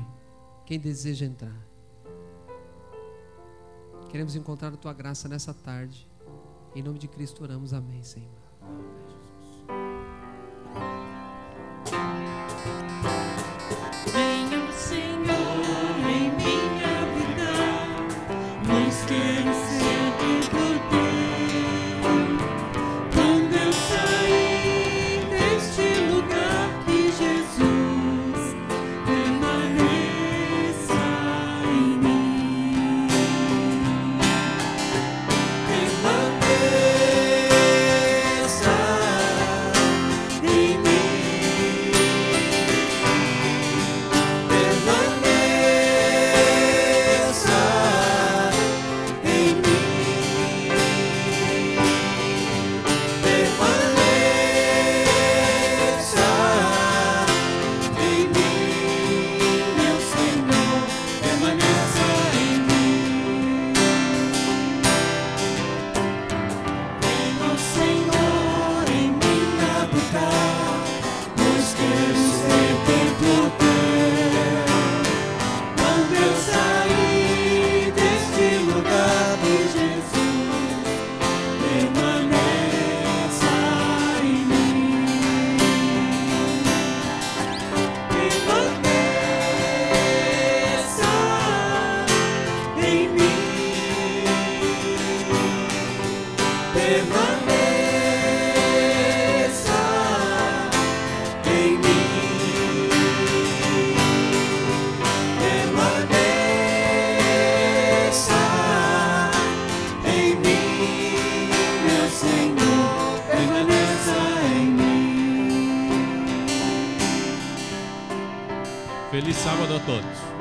quem deseja entrar. Queremos encontrar a Tua graça nessa tarde. Em nome de Cristo oramos, amém, Senhor. Venha, Senhor, em minha vida, nos quero sempre poder. Quando eu sair deste lugar, que Jesus permaneça em mim. Permaneça Feliz sábado a todos.